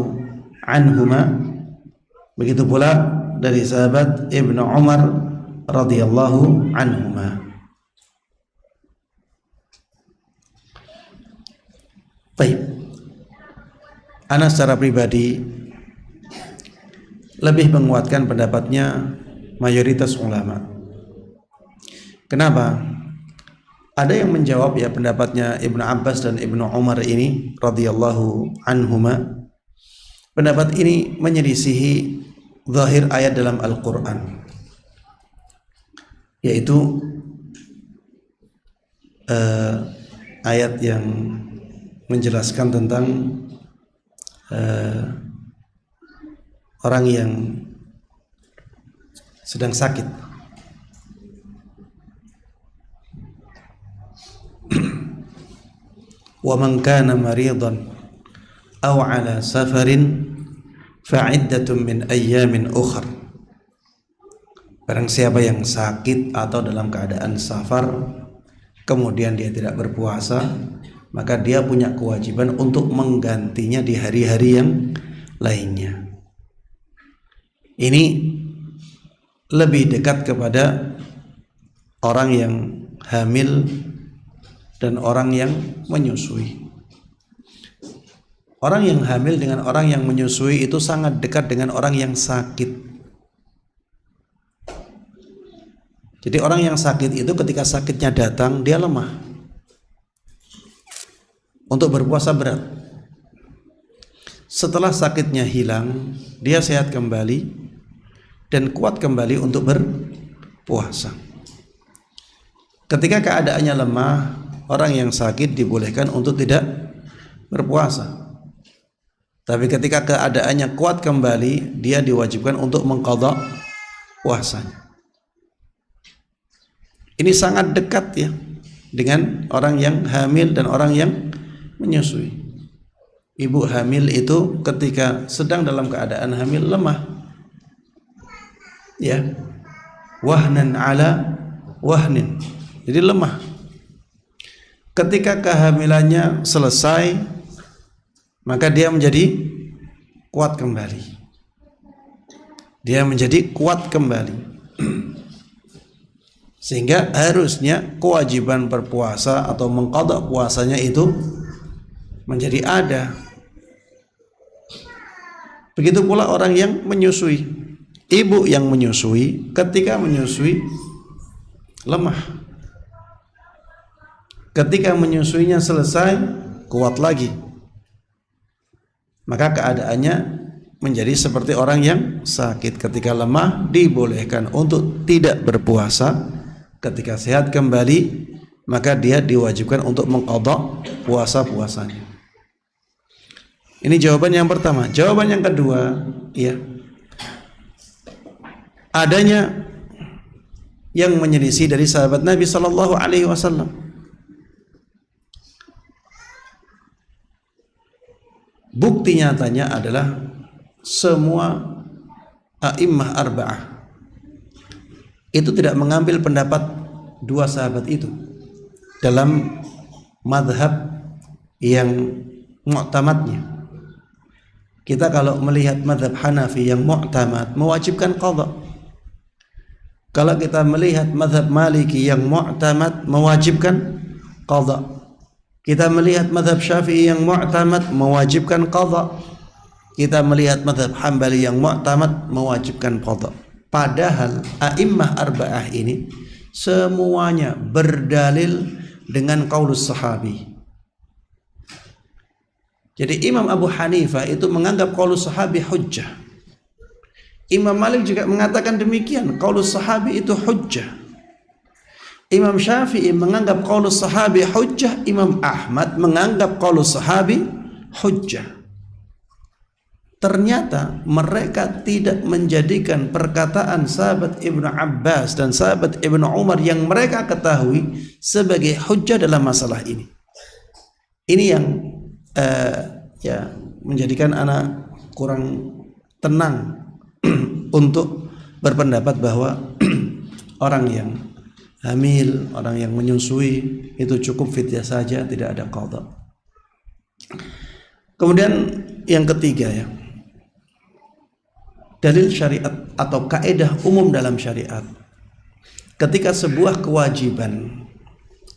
anhuma, begitu pula dari sahabat Ibn Umar radhiyallahu anhuma. Baik, ana secara pribadi lebih menguatkan pendapatnya mayoritas ulama. Kenapa? Ada yang menjawab ya pendapatnya Ibn Abbas dan Ibn Umar ini radhiyallahu anhuma. Pendapat ini menyelisihi zahir ayat dalam Al-Quran, yaitu ayat yang menjelaskan tentang orang yang sedang sakit. Wa man kana maridan aw ala safarin fa'iddatun min ayyamin ukhra. Barang siapa yang sakit atau dalam keadaan safar kemudian dia tidak berpuasa, maka dia punya kewajiban untuk menggantinya di hari-hari yang lainnya. Ini lebih dekat kepada orang yang hamil dan orang yang menyusui. Orang yang hamil dengan orang yang menyusui itu sangat dekat dengan orang yang sakit. Jadi orang yang sakit itu ketika sakitnya datang dia lemah. Untuk berpuasa berat. Setelah sakitnya hilang, dia sehat kembali dan kuat kembali untuk berpuasa. Ketika keadaannya lemah, orang yang sakit dibolehkan untuk tidak berpuasa. Tapi ketika keadaannya kuat kembali, dia diwajibkan untuk mengqadha puasanya. Ini sangat dekat ya dengan orang yang hamil dan orang yang menyusui. Ibu hamil itu ketika sedang dalam keadaan hamil lemah, ya, wahnan ala wahnin, jadi lemah. Ketika kehamilannya selesai, maka dia menjadi kuat kembali. Dia menjadi kuat kembali. Sehingga harusnya kewajiban berpuasa atau mengqadha puasanya itu menjadi ada. Begitu pula orang yang menyusui. Ibu yang menyusui, ketika menyusui lemah. Ketika menyusuinya selesai, kuat lagi. Maka keadaannya menjadi seperti orang yang sakit. Ketika lemah dibolehkan untuk tidak berpuasa. Ketika sehat kembali, maka dia diwajibkan untuk mengqadha puasa-puasanya. Ini jawaban yang pertama. Jawaban yang kedua, ya, adanya yang menyelisih dari sahabat Nabi sallallahu alaihi wasallam. Bukti nyatanya adalah semua a'immah arba'ah itu tidak mengambil pendapat dua sahabat itu dalam madhab yang mu'tamadnya. Kita kalau melihat madhab Hanafi yang mu'tamad mewajibkan qadha. Kalau kita melihat madhab Maliki yang mu'tamad mewajibkan qadha. Kita melihat madhab Syafi'i yang mu'tamad mewajibkan qadha. Kita melihat madhab Hambali yang mu'tamad mewajibkan qadha. Padahal a'immah arba'ah ini semuanya berdalil dengan qaulus sahabi. Jadi Imam Abu Hanifah itu menganggap qaulus sahabi hujjah. Imam Malik juga mengatakan demikian, qaulus sahabi itu hujjah. Imam Syafi'i menganggap qaulus sahabi hujjah, Imam Ahmad menganggap qaulus sahabi hujjah. Ternyata mereka tidak menjadikan perkataan sahabat Ibnu Abbas dan sahabat Ibnu Umar yang mereka ketahui sebagai hujjah dalam masalah ini. Ini yang ya menjadikan anak kurang tenang untuk berpendapat bahwa orang yang hamil, orang yang menyusui itu cukup fidyah saja, tidak ada qadha. Kemudian yang ketiga ya, dalil syariat atau kaedah umum dalam syariat, ketika sebuah kewajiban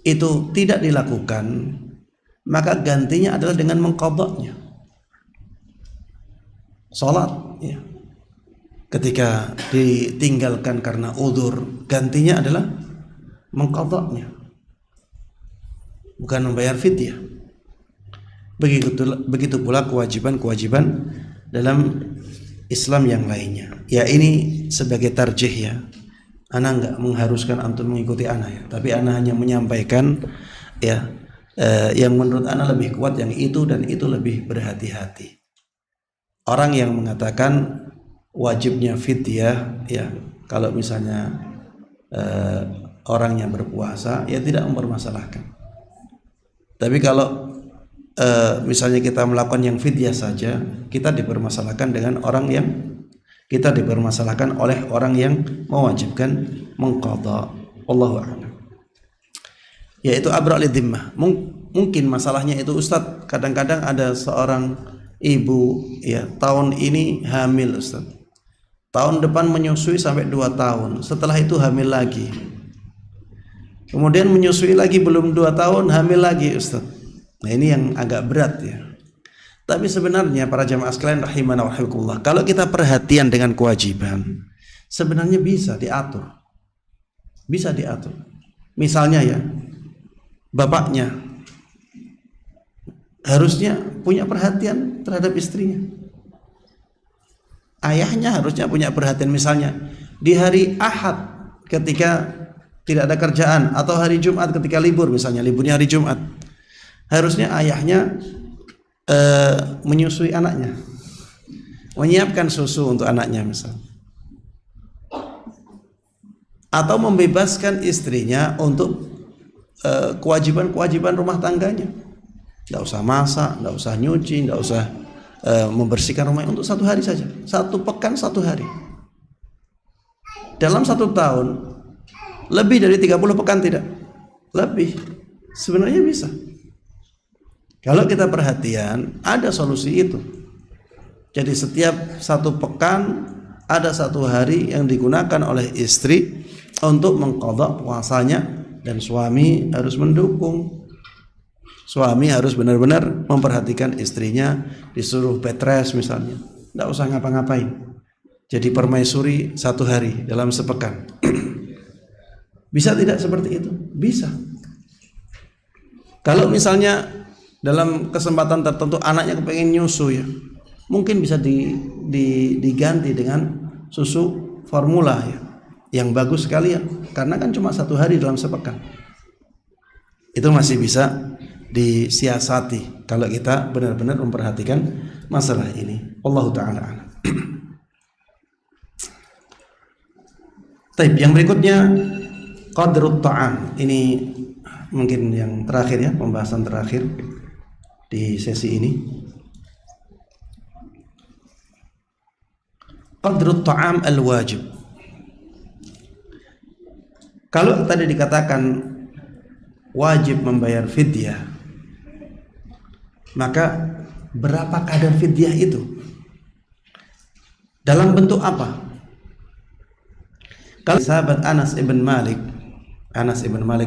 itu tidak dilakukan, maka gantinya adalah dengan mengqadhanya. Salat ya, ketika ditinggalkan karena udzur, gantinya adalah mengqadhanya, bukan membayar fidyah. Begitu pula kewajiban-kewajiban dalam Islam yang lainnya. Ya ini sebagai tarjih ya. Ana enggak mengharuskan antum mengikuti ana ya, tapi ana hanya menyampaikan ya yang menurut ana lebih kuat yang itu dan itu lebih berhati-hati. Orang yang mengatakan wajibnya fidyah ya, kalau misalnya orangnya berpuasa ya tidak mempermasalahkan. Tapi kalau misalnya kita melakukan yang fidyah saja, kita dipermasalahkan dengan orang yang kita dipermasalahkan oleh orang yang mewajibkan mengqadha. Wallahu a'lam. Yaitu abra' lidhimmah. Mungkin masalahnya itu Ustaz, kadang-kadang ada seorang ibu ya tahun ini hamil Ustaz, tahun depan menyusui sampai 2 tahun, setelah itu hamil lagi, kemudian menyusui lagi belum 2 tahun hamil lagi Ustaz. Nah ini yang agak berat ya. Tapi sebenarnya para jamaah sekalian rahimana wa rahimakumullah, kalau kita perhatian dengan kewajiban, sebenarnya bisa diatur. Bisa diatur. Misalnya ya, bapaknya harusnya punya perhatian terhadap istrinya. Ayahnya harusnya punya perhatian, misalnya di hari Ahad ketika tidak ada kerjaan, atau hari Jumat ketika libur, misalnya liburnya hari Jumat, harusnya ayahnya menyusui anaknya, menyiapkan susu untuk anaknya misalnya, atau membebaskan istrinya untuk kewajiban-kewajiban rumah tangganya. Tidak usah masak, tidak usah nyuci, tidak usah membersihkan rumah untuk 1 hari saja, 1 pekan 1 hari. Dalam 1 tahun lebih dari 30 pekan tidak? Lebih. Sebenarnya bisa. Kalau kita perhatian, ada solusi itu. Jadi setiap 1 pekan ada 1 hari yang digunakan oleh istri untuk mengqadha puasanya, dan suami harus mendukung. Suami harus benar-benar memperhatikan istrinya, disuruh bed rest misalnya, tidak usah ngapa-ngapain. Jadi permaisuri 1 hari dalam sepekan. Bisa tidak seperti itu? Bisa. Kalau misalnya dalam kesempatan tertentu anaknya kepengen nyusu ya, mungkin bisa diganti dengan susu formula ya, yang bagus sekali ya, karena kan cuma 1 hari dalam sepekan. Itu masih bisa disiasati kalau kita benar-benar memperhatikan masalah ini. Wallahu ta'ala a'lam. Baik, yang berikutnya qadrut ta'am. Ini mungkin yang terakhir ya, pembahasan terakhir di sesi ini. Qadrut ta'am al-wajib. Kalau tadi dikatakan wajib membayar fidyah, maka berapa kadar fidyah itu? Dalam bentuk apa? Kalau sahabat Anas ibn Malik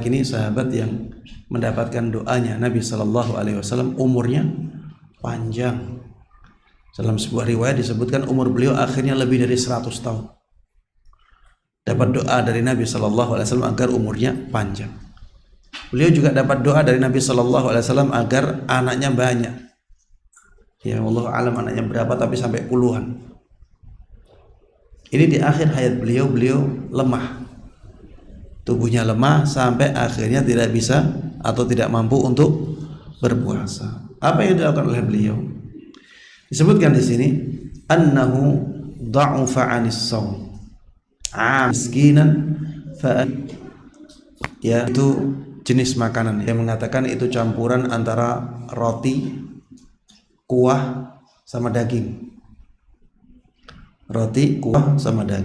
ini sahabat yang mendapatkan doanya Nabi SAW, umurnya panjang. Dalam sebuah riwayat disebutkan umur beliau akhirnya lebih dari 100 tahun. Dapat doa dari Nabi SAW agar umurnya panjang. Beliau juga dapat doa dari Nabi SAW agar anaknya banyak. Ya Allah alam anaknya berapa, tapi sampai puluhan. Ini di akhir hayat beliau lemah. Tubuhnya lemah sampai akhirnya tidak bisa atau tidak mampu untuk berpuasa. Apa yang dilakukan oleh beliau? Disebutkan di sini annahu dha'ufa 'anis shaum. Miskinan fa, ya, itu jenis makanan yang mengatakan itu campuran antara roti, kuah sama daging. Roti, kuah sama daging.